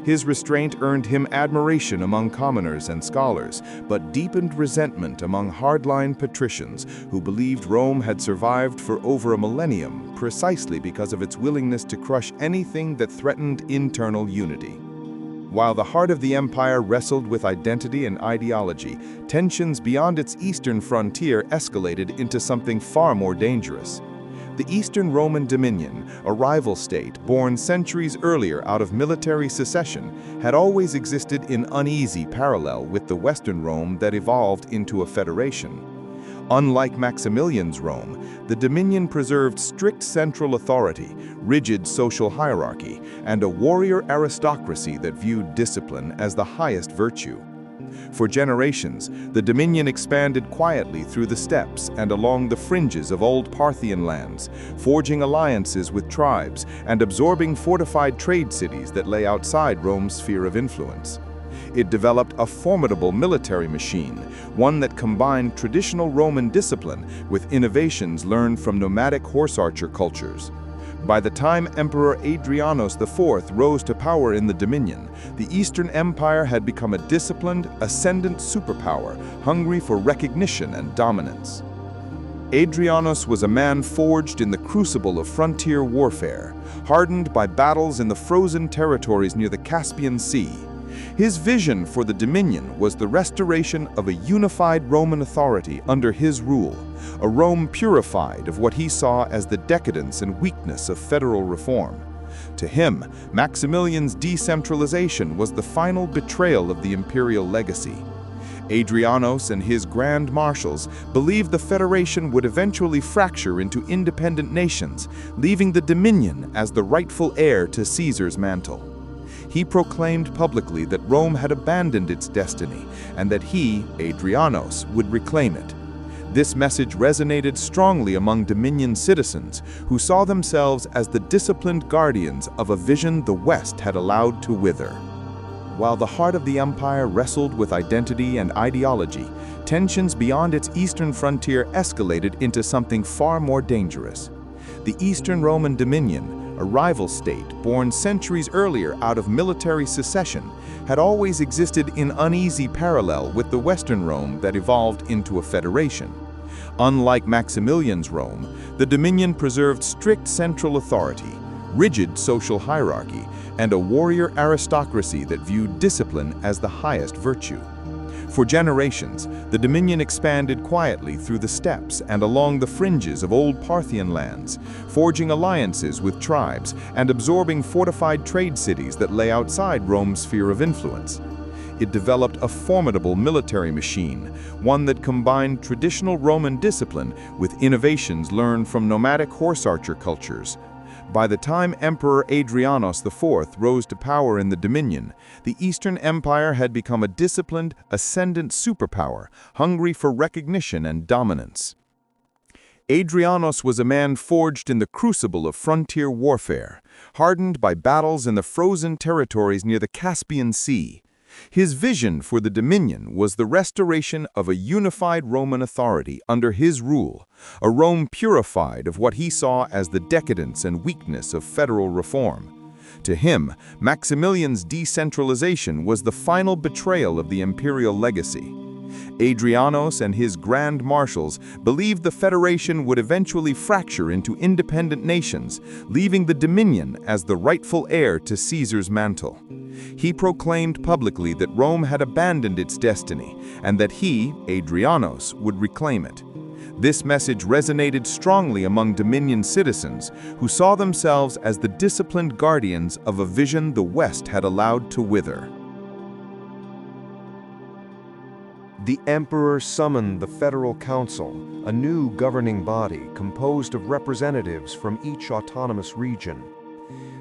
His restraint earned him admiration among commoners and scholars, but deepened resentment among hardline patricians who believed Rome had survived for over a millennium precisely because of its willingness to crush anything that threatened internal unity. While the heart of the empire wrestled with identity and ideology, tensions beyond its eastern frontier escalated into something far more dangerous. The Eastern Roman Dominion, a rival state born centuries earlier out of military secession, had always existed in uneasy parallel with the Western Rome that evolved into a federation. Unlike Maximilian's Rome, the Dominion preserved strict central authority, rigid social hierarchy, and a warrior aristocracy that viewed discipline as the highest virtue. For generations, the Dominion expanded quietly through the steppes and along the fringes of old Parthian lands, forging alliances with tribes and absorbing fortified trade cities that lay outside Rome's sphere of influence. It developed a formidable military machine, one that combined traditional Roman discipline with innovations learned from nomadic horse archer cultures. By the time Emperor Adrianos IV rose to power in the Dominion, the Eastern Empire had become a disciplined, ascendant superpower, hungry for recognition and dominance. Adrianos was a man forged in the crucible of frontier warfare, hardened by battles in the frozen territories near the Caspian Sea. His vision for the Dominion was the restoration of a unified Roman authority under his rule, a Rome purified of what he saw as the decadence and weakness of federal reform. To him, Maximilian's decentralization was the final betrayal of the imperial legacy. Adrianos and his grand marshals believed the federation would eventually fracture into independent nations, leaving the Dominion as the rightful heir to Caesar's mantle. He proclaimed publicly that Rome had abandoned its destiny and that he, Adrianos, would reclaim it. This message resonated strongly among Dominion citizens who saw themselves as the disciplined guardians of a vision the West had allowed to wither. While the heart of the empire wrestled with identity and ideology, tensions beyond its eastern frontier escalated into something far more dangerous. The Eastern Roman Dominion, a rival state born centuries earlier out of military secession, had always existed in uneasy parallel with the Western Rome that evolved into a federation. Unlike Maximilian's Rome, the Dominion preserved strict central authority, rigid social hierarchy, and a warrior aristocracy that viewed discipline as the highest virtue. For generations, the Dominion expanded quietly through the steppes and along the fringes of old Parthian lands, forging alliances with tribes and absorbing fortified trade cities that lay outside Rome's sphere of influence. It developed a formidable military machine, one that combined traditional Roman discipline with innovations learned from nomadic horse archer cultures. By the time Emperor Adrianos IV rose to power in the Dominion, the Eastern Empire had become a disciplined, ascendant superpower, hungry for recognition and dominance. Adrianos was a man forged in the crucible of frontier warfare, hardened by battles in the frozen territories near the Caspian Sea. His vision for the dominion was the restoration of a unified Roman authority under his rule, a Rome purified of what he saw as the decadence and weakness of federal reform. To him, Maximilian's decentralization was the final betrayal of the imperial legacy. Adrianos and his grand marshals believed the federation would eventually fracture into independent nations, leaving the dominion as the rightful heir to Caesar's mantle. He proclaimed publicly that Rome had abandoned its destiny and that he, Adrianos, would reclaim it. This message resonated strongly among Dominion citizens who saw themselves as the disciplined guardians of a vision the West had allowed to wither. The emperor summoned the Federal Council, a new governing body composed of representatives from each autonomous region.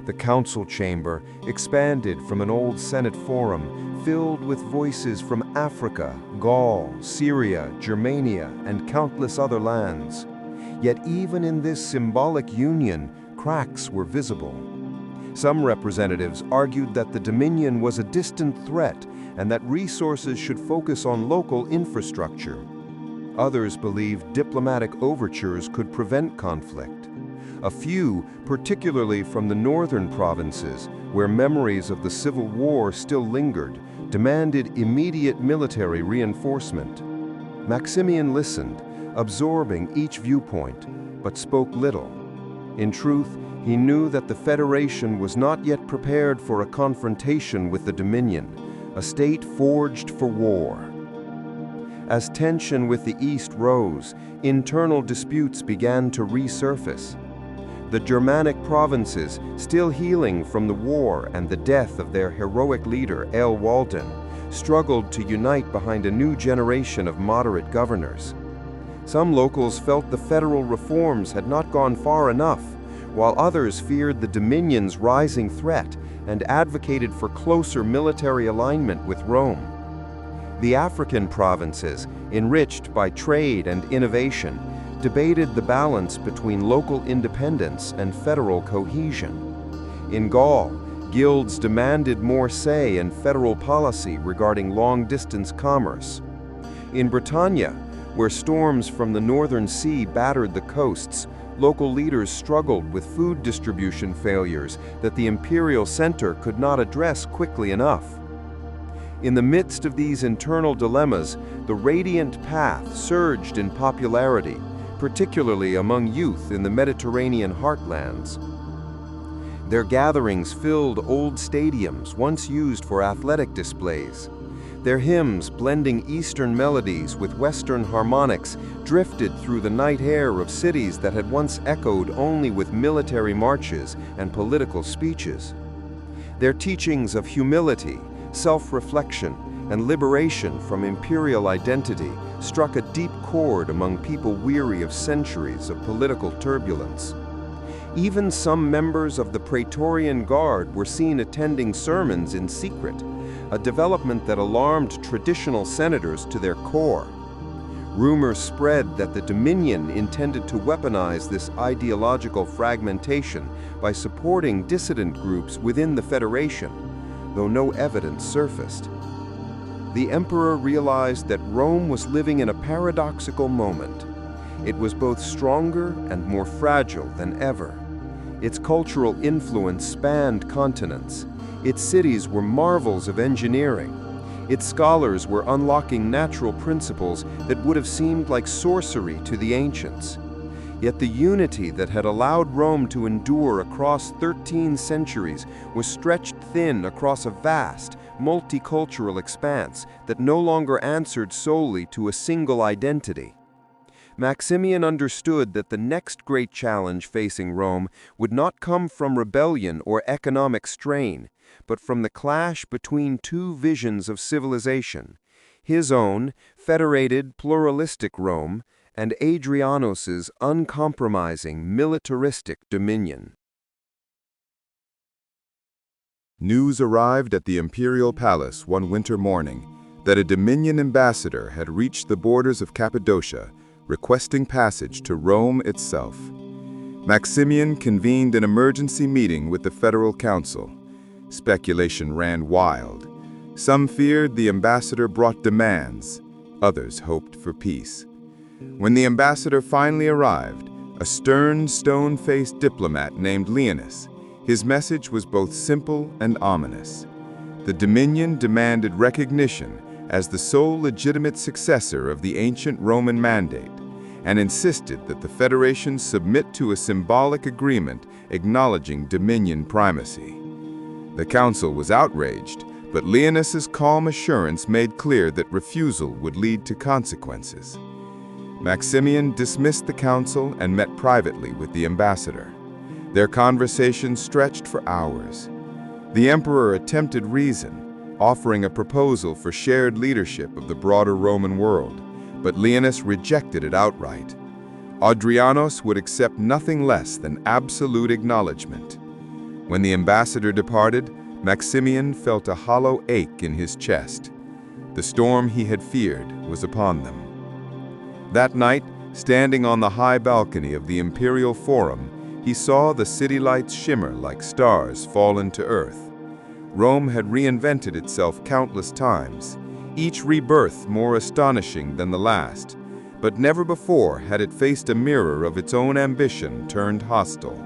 The council chamber expanded from an old Senate forum filled with voices from Africa, Gaul, Syria, Germania, and countless other lands. Yet even in this symbolic union, cracks were visible. Some representatives argued that the Dominion was a distant threat and that resources should focus on local infrastructure. Others believed diplomatic overtures could prevent conflict. A few, particularly from the northern provinces, where memories of the Civil War still lingered, demanded immediate military reinforcement. Maximian listened, absorbing each viewpoint, but spoke little. In truth, he knew that the Federation was not yet prepared for a confrontation with the Dominion, a state forged for war. As tension with the East rose, internal disputes began to resurface. The Germanic provinces, still healing from the war and the death of their heroic leader, Walden, struggled to unite behind a new generation of moderate governors. Some locals felt the federal reforms had not gone far enough, while others feared the Dominion's rising threat and advocated for closer military alignment with Rome. The African provinces, enriched by trade and innovation, debated the balance between local independence and federal cohesion. In Gaul, guilds demanded more say in federal policy regarding long-distance commerce. In Britannia, where storms from the northern sea battered the coasts, local leaders struggled with food distribution failures that the imperial center could not address quickly enough. In the midst of these internal dilemmas, the Radiant Path surged in popularity, particularly among youth in the Mediterranean heartlands. Their gatherings filled old stadiums once used for athletic displays. Their hymns, blending Eastern melodies with Western harmonics, drifted through the night air of cities that had once echoed only with military marches and political speeches. Their teachings of humility, self-reflection, and liberation from imperial identity struck a deep chord among people weary of centuries of political turbulence. Even some members of the Praetorian Guard were seen attending sermons in secret, a development that alarmed traditional senators to their core. Rumors spread that the Dominion intended to weaponize this ideological fragmentation by supporting dissident groups within the Federation, though no evidence surfaced. The emperor realized that Rome was living in a paradoxical moment. It was both stronger and more fragile than ever. Its cultural influence spanned continents. Its cities were marvels of engineering. Its scholars were unlocking natural principles that would have seemed like sorcery to the ancients. Yet the unity that had allowed Rome to endure across 13 centuries was stretched thin across a vast, multicultural expanse that no longer answered solely to a single identity. Maximian understood that the next great challenge facing Rome would not come from rebellion or economic strain, but from the clash between two visions of civilization: his own, federated, pluralistic Rome, and Adrianos's uncompromising, militaristic dominion. News arrived at the imperial palace one winter morning that a Dominion ambassador had reached the borders of Cappadocia, requesting passage to Rome itself. Maximian convened an emergency meeting with the Federal Council. Speculation ran wild. Some feared the ambassador brought demands, others hoped for peace. When the ambassador finally arrived, a stern, stone-faced diplomat named Leonis, his message was both simple and ominous. The Dominion demanded recognition as the sole legitimate successor of the ancient Roman mandate, and insisted that the Federation submit to a symbolic agreement acknowledging Dominion primacy. The council was outraged, but Leonis's calm assurance made clear that refusal would lead to consequences. Maximian dismissed the council and met privately with the ambassador. Their conversation stretched for hours. The emperor attempted reason, offering a proposal for shared leadership of the broader Roman world, but Leonis rejected it outright. Adrianos would accept nothing less than absolute acknowledgement. When the ambassador departed, Maximian felt a hollow ache in his chest. The storm he had feared was upon them. That night, standing on the high balcony of the Imperial Forum, he saw the city lights shimmer like stars fallen to earth. Rome had reinvented itself countless times, each rebirth more astonishing than the last, but never before had it faced a mirror of its own ambition turned hostile.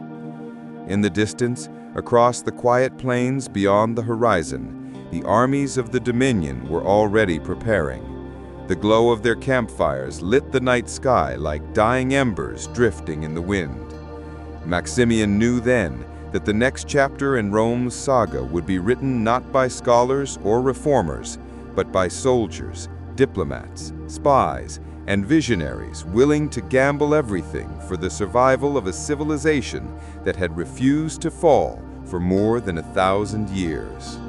In the distance, across the quiet plains beyond the horizon, the armies of the Dominion were already preparing. The glow of their campfires lit the night sky like dying embers drifting in the wind. Maximian knew then that the next chapter in Rome's saga would be written not by scholars or reformers, but by soldiers, diplomats, spies, and visionaries willing to gamble everything for the survival of a civilization that had refused to fall for more than 1,000 years.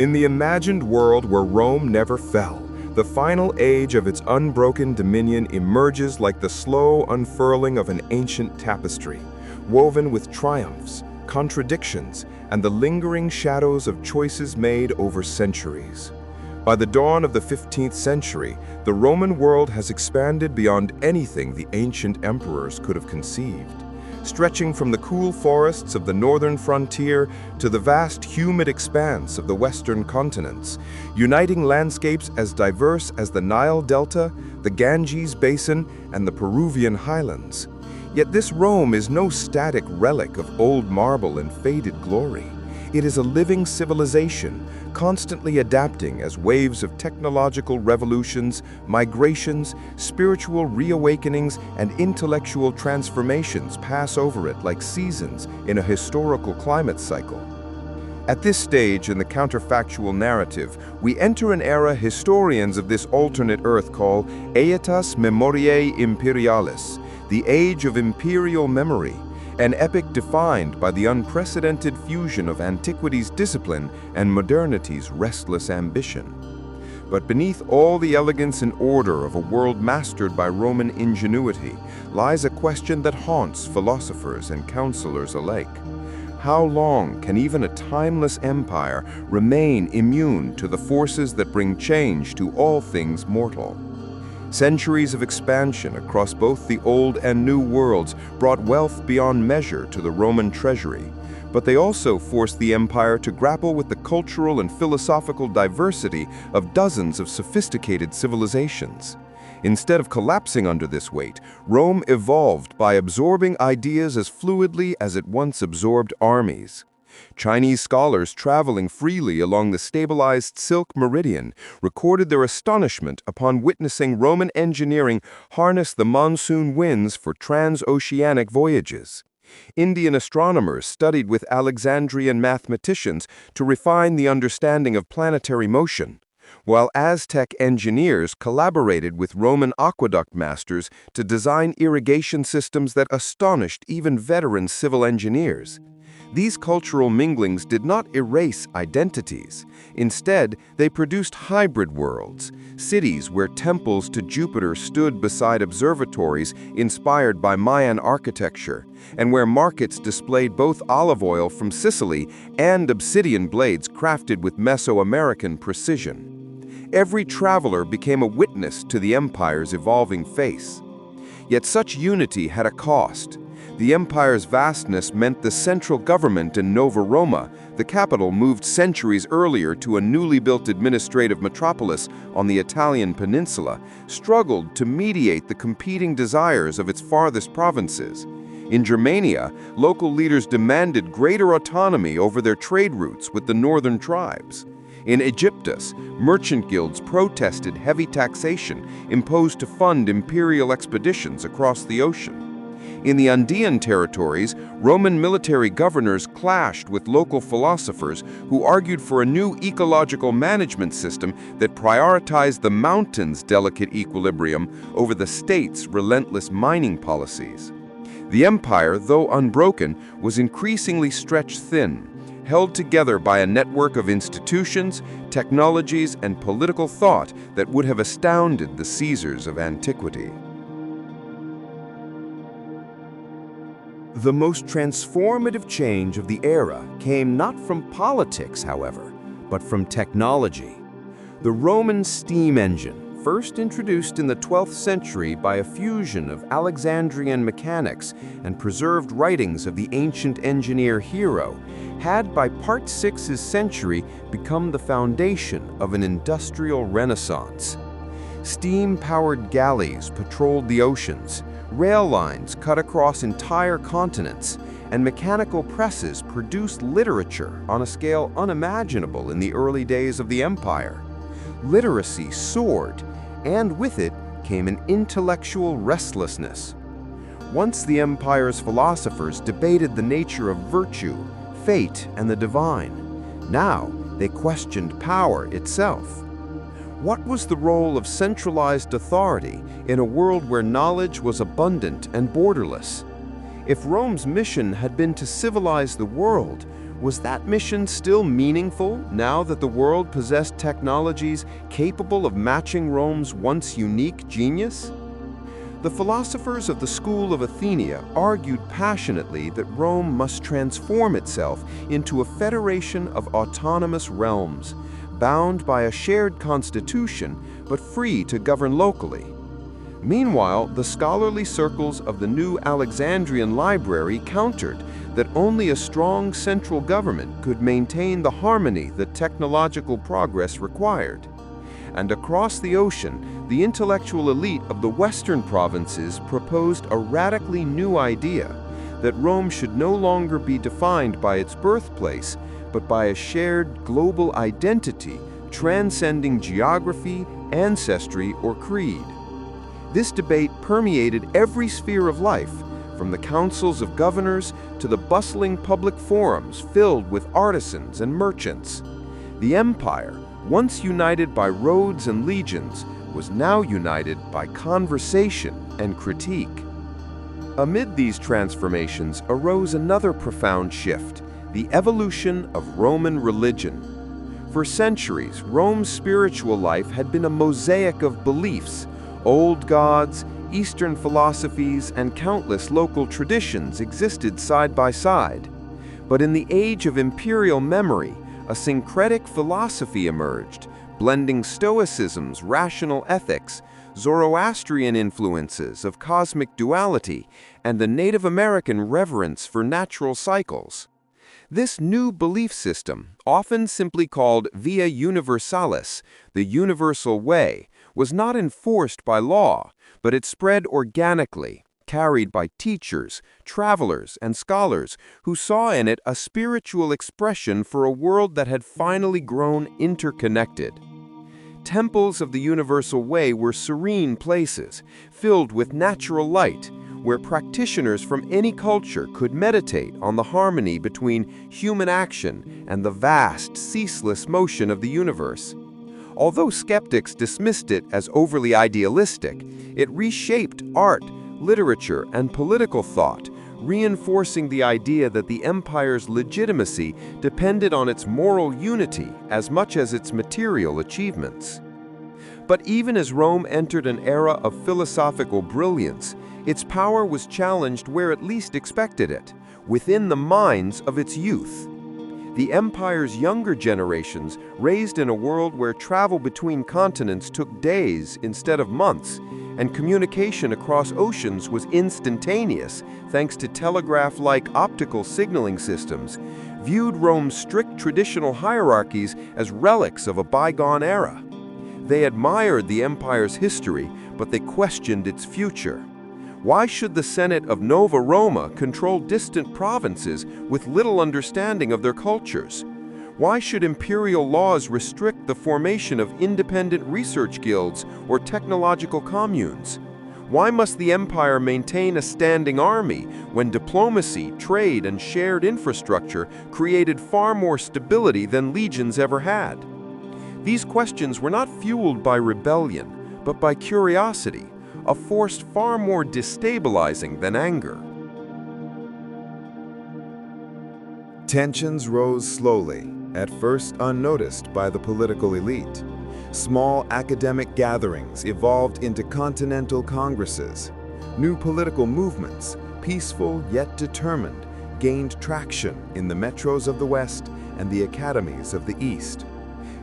In the imagined world where Rome never fell, the final age of its unbroken dominion emerges like the slow unfurling of an ancient tapestry, woven with triumphs, contradictions, and the lingering shadows of choices made over centuries. By the dawn of the 15th century, the Roman world has expanded beyond anything the ancient emperors could have conceived, stretching from the cool forests of the northern frontier to the vast humid expanse of the western continents, uniting landscapes as diverse as the Nile Delta, the Ganges Basin, and the Peruvian highlands. Yet this Rome is no static relic of old marble and faded glory. It is a living civilization, constantly adapting as waves of technological revolutions, migrations, spiritual reawakenings, and intellectual transformations pass over it like seasons in a historical climate cycle. At this stage in the counterfactual narrative, we enter an era historians of this alternate Earth call Aetas Memoriae Imperialis, the age of imperial memory, an epic defined by the unprecedented fusion of antiquity's discipline and modernity's restless ambition. But beneath all the elegance and order of a world mastered by Roman ingenuity lies a question that haunts philosophers and counselors alike. How long can even a timeless empire remain immune to the forces that bring change to all things mortal? Centuries of expansion across both the Old and New worlds brought wealth beyond measure to the Roman treasury, but they also forced the empire to grapple with the cultural and philosophical diversity of dozens of sophisticated civilizations. Instead of collapsing under this weight, Rome evolved by absorbing ideas as fluidly as it once absorbed armies. Chinese scholars traveling freely along the stabilized Silk Meridian recorded their astonishment upon witnessing Roman engineering harness the monsoon winds for transoceanic voyages. Indian astronomers studied with Alexandrian mathematicians to refine the understanding of planetary motion, while Aztec engineers collaborated with Roman aqueduct masters to design irrigation systems that astonished even veteran civil engineers. These cultural minglings did not erase identities. Instead, they produced hybrid worlds, cities where temples to Jupiter stood beside observatories inspired by Mayan architecture, and where markets displayed both olive oil from Sicily and obsidian blades crafted with Mesoamerican precision. Every traveler became a witness to the empire's evolving face. Yet such unity had a cost. The empire's vastness meant the central government in Nova Roma, the capital moved centuries earlier to a newly built administrative metropolis on the Italian peninsula, struggled to mediate the competing desires of its farthest provinces. In Germania, local leaders demanded greater autonomy over their trade routes with the northern tribes. In Egyptus, merchant guilds protested heavy taxation imposed to fund imperial expeditions across the ocean. In the Andean territories, Roman military governors clashed with local philosophers who argued for a new ecological management system that prioritized the mountains' delicate equilibrium over the state's relentless mining policies. The empire, though unbroken, was increasingly stretched thin, held together by a network of institutions, technologies, and political thought that would have astounded the Caesars of antiquity. The most transformative change of the era came not from politics, however, but from technology. The Roman steam engine, first introduced in the 12th century by a fusion of Alexandrian mechanics and preserved writings of the ancient engineer Hero, had by part 6th century become the foundation of an industrial renaissance. Steam-powered galleys patrolled the oceans, rail lines cut across entire continents, and mechanical presses produced literature on a scale unimaginable in the early days of the empire. Literacy soared, and with it came an intellectual restlessness. Once the empire's philosophers debated the nature of virtue, fate, and the divine, now they questioned power itself. What was the role of centralized authority in a world where knowledge was abundant and borderless? If Rome's mission had been to civilize the world, was that mission still meaningful now that the world possessed technologies capable of matching Rome's once unique genius? The philosophers of the school of Athenia argued passionately that Rome must transform itself into a federation of autonomous realms, bound by a shared constitution, but free to govern locally. Meanwhile, the scholarly circles of the new Alexandrian library countered that only a strong central government could maintain the harmony that technological progress required. And across the ocean, the intellectual elite of the western provinces proposed a radically new idea, that Rome should no longer be defined by its birthplace, but by a shared global identity transcending geography, ancestry, or creed. This debate permeated every sphere of life, from the councils of governors to the bustling public forums filled with artisans and merchants. The empire, once united by roads and legions, was now united by conversation and critique. Amid these transformations arose another profound shift: the evolution of Roman religion. For centuries, Rome's spiritual life had been a mosaic of beliefs. Old gods, Eastern philosophies, and countless local traditions existed side by side. But in the age of imperial memory, a syncretic philosophy emerged, blending Stoicism's rational ethics, Zoroastrian influences of cosmic duality, and the Native American reverence for natural cycles. This new belief system, often simply called Via Universalis, the universal way, was not enforced by law, but it spread organically, carried by teachers, travelers, and scholars who saw in it a spiritual expression for a world that had finally grown interconnected. Temples of the universal way were serene places, filled with natural light, where practitioners from any culture could meditate on the harmony between human action and the vast, ceaseless motion of the universe. Although skeptics dismissed it as overly idealistic, it reshaped art, literature, and political thought, reinforcing the idea that the empire's legitimacy depended on its moral unity as much as its material achievements. But even as Rome entered an era of philosophical brilliance, its power was challenged where it least expected it, within the minds of its youth. The empire's younger generations, raised in a world where travel between continents took days instead of months, and communication across oceans was instantaneous thanks to telegraph-like optical signaling systems, viewed Rome's strict traditional hierarchies as relics of a bygone era. They admired the empire's history, but they questioned its future. Why should the Senate of Nova Roma control distant provinces with little understanding of their cultures? Why should imperial laws restrict the formation of independent research guilds or technological communes? Why must the empire maintain a standing army when diplomacy, trade, and shared infrastructure created far more stability than legions ever had? These questions were not fueled by rebellion, but by curiosity, a force far more destabilizing than anger. Tensions rose slowly, at first unnoticed by the political elite. Small academic gatherings evolved into continental congresses. New political movements, peaceful yet determined, gained traction in the metros of the West and the academies of the East.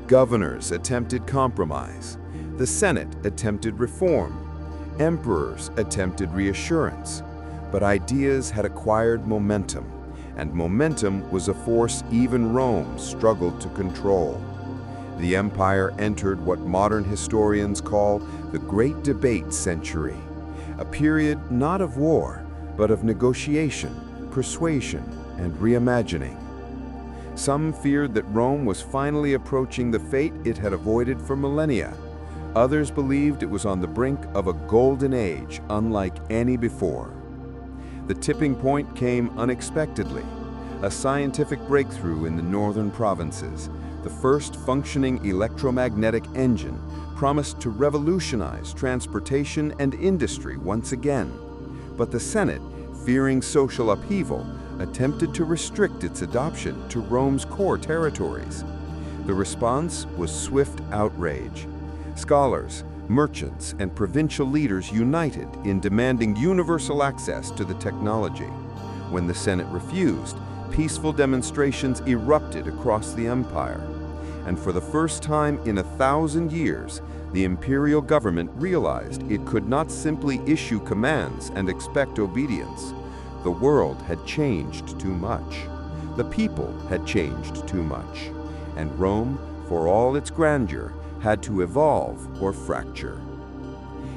Governors attempted compromise. The Senate attempted reform. Emperors attempted reassurance. But ideas had acquired momentum, and momentum was a force even Rome struggled to control. The empire entered what modern historians call the Great Debate Century, a period not of war, but of negotiation, persuasion, and reimagining. Some feared that Rome was finally approaching the fate it had avoided for millennia. Others believed it was on the brink of a golden age unlike any before. The tipping point came unexpectedly. A scientific breakthrough in the northern provinces, the first functioning electromagnetic engine, promised to revolutionize transportation and industry once again. But the Senate, fearing social upheaval, attempted to restrict its adoption to Rome's core territories. The response was swift outrage. Scholars, merchants, and provincial leaders united in demanding universal access to the technology. When the Senate refused, peaceful demonstrations erupted across the empire. And for the first time in 1,000 years, the imperial government realized it could not simply issue commands and expect obedience. The world had changed too much. The people had changed too much. And Rome, for all its grandeur, had to evolve or fracture.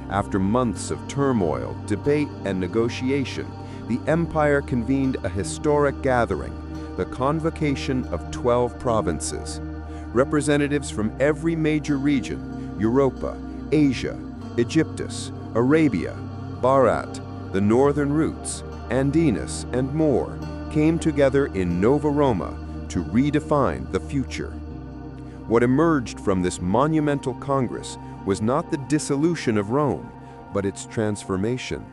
After months of turmoil, debate, and negotiation, the empire convened a historic gathering, the Convocation of 12 provinces. Representatives from every major region, Europa, Asia, Egyptus, Arabia, Bharat, the northern routes, Andinus, and more, came together in Nova Roma to redefine the future. What emerged from this monumental congress was not the dissolution of Rome, but its transformation.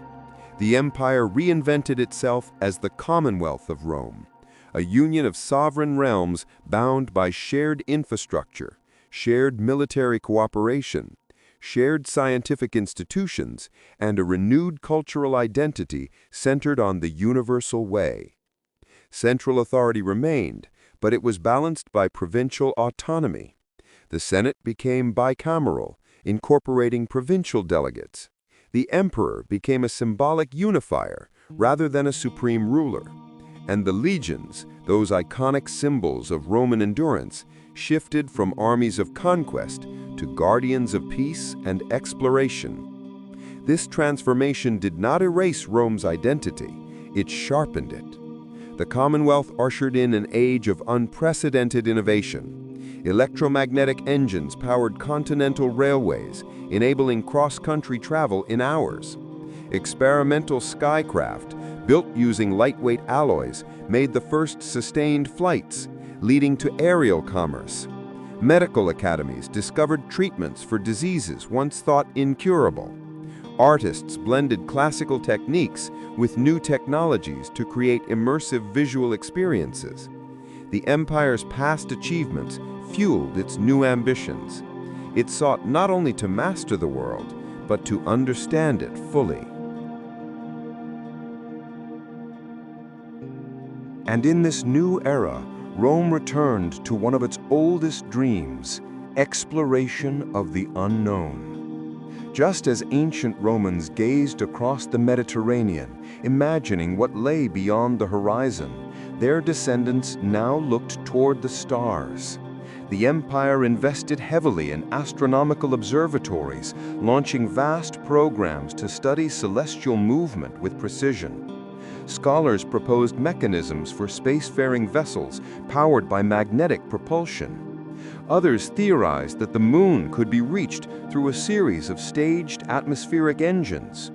The empire reinvented itself as the Commonwealth of Rome, a union of sovereign realms bound by shared infrastructure, shared military cooperation, shared scientific institutions, and a renewed cultural identity centered on the universal way. Central authority remained, but it was balanced by provincial autonomy. The Senate became bicameral, incorporating provincial delegates. The emperor became a symbolic unifier rather than a supreme ruler. And the legions, those iconic symbols of Roman endurance, shifted from armies of conquest to guardians of peace and exploration. This transformation did not erase Rome's identity, it sharpened it. The Commonwealth ushered in an age of unprecedented innovation. Electromagnetic engines powered continental railways, enabling cross-country travel in hours. Experimental skycraft, built using lightweight alloys, made the first sustained flights, leading to aerial commerce. Medical academies discovered treatments for diseases once thought incurable. Artists blended classical techniques with new technologies to create immersive visual experiences. The empire's past achievements fueled its new ambitions. It sought not only to master the world, but to understand it fully. And in this new era, Rome returned to one of its oldest dreams, exploration of the unknown. Just as ancient Romans gazed across the Mediterranean, imagining what lay beyond the horizon, their descendants now looked toward the stars. The empire invested heavily in astronomical observatories, launching vast programs to study celestial movement with precision. Scholars proposed mechanisms for spacefaring vessels powered by magnetic propulsion. Others theorized that the moon could be reached through a series of staged atmospheric engines.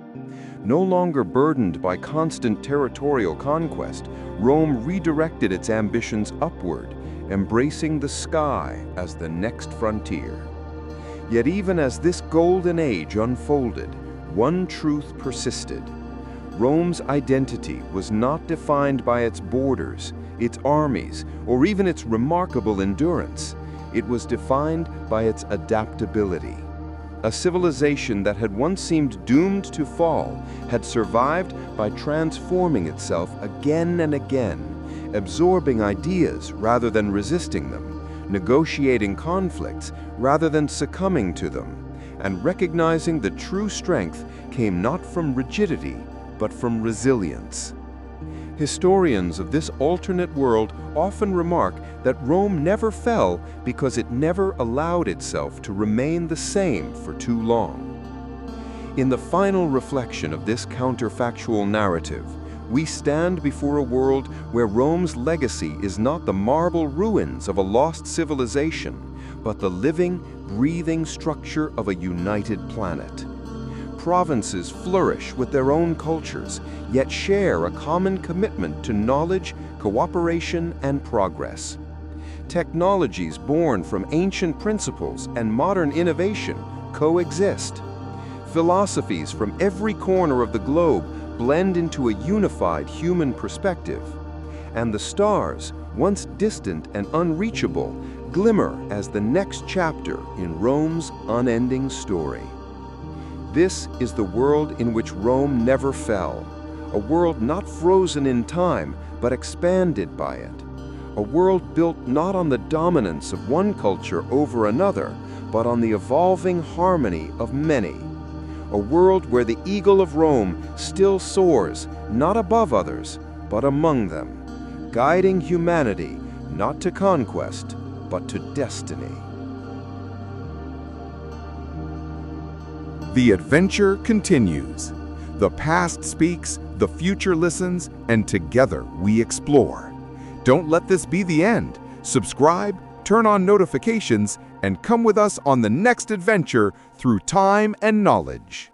No longer burdened by constant territorial conquest, Rome redirected its ambitions upward, embracing the sky as the next frontier. Yet even as this golden age unfolded, one truth persisted. Rome's identity was not defined by its borders, its armies, or even its remarkable endurance. It was defined by its adaptability. A civilization that had once seemed doomed to fall had survived by transforming itself again and again, absorbing ideas rather than resisting them, negotiating conflicts rather than succumbing to them, and recognizing that true strength came not from rigidity, but from resilience. Historians of this alternate world often remark that Rome never fell because it never allowed itself to remain the same for too long. In the final reflection of this counterfactual narrative, we stand before a world where Rome's legacy is not the marble ruins of a lost civilization, but the living, breathing structure of a united planet. Provinces flourish with their own cultures, yet share a common commitment to knowledge, cooperation, and progress. Technologies born from ancient principles and modern innovation coexist. Philosophies from every corner of the globe blend into a unified human perspective. And the stars, once distant and unreachable, glimmer as the next chapter in Rome's unending story. This is the world in which Rome never fell, a world not frozen in time, but expanded by it. A world built not on the dominance of one culture over another, but on the evolving harmony of many. A world where the eagle of Rome still soars, not above others, but among them, guiding humanity not to conquest, but to destiny. The adventure continues. The past speaks, the future listens, and together we explore. Don't let this be the end. Subscribe, turn on notifications, and come with us on the next adventure through time and knowledge.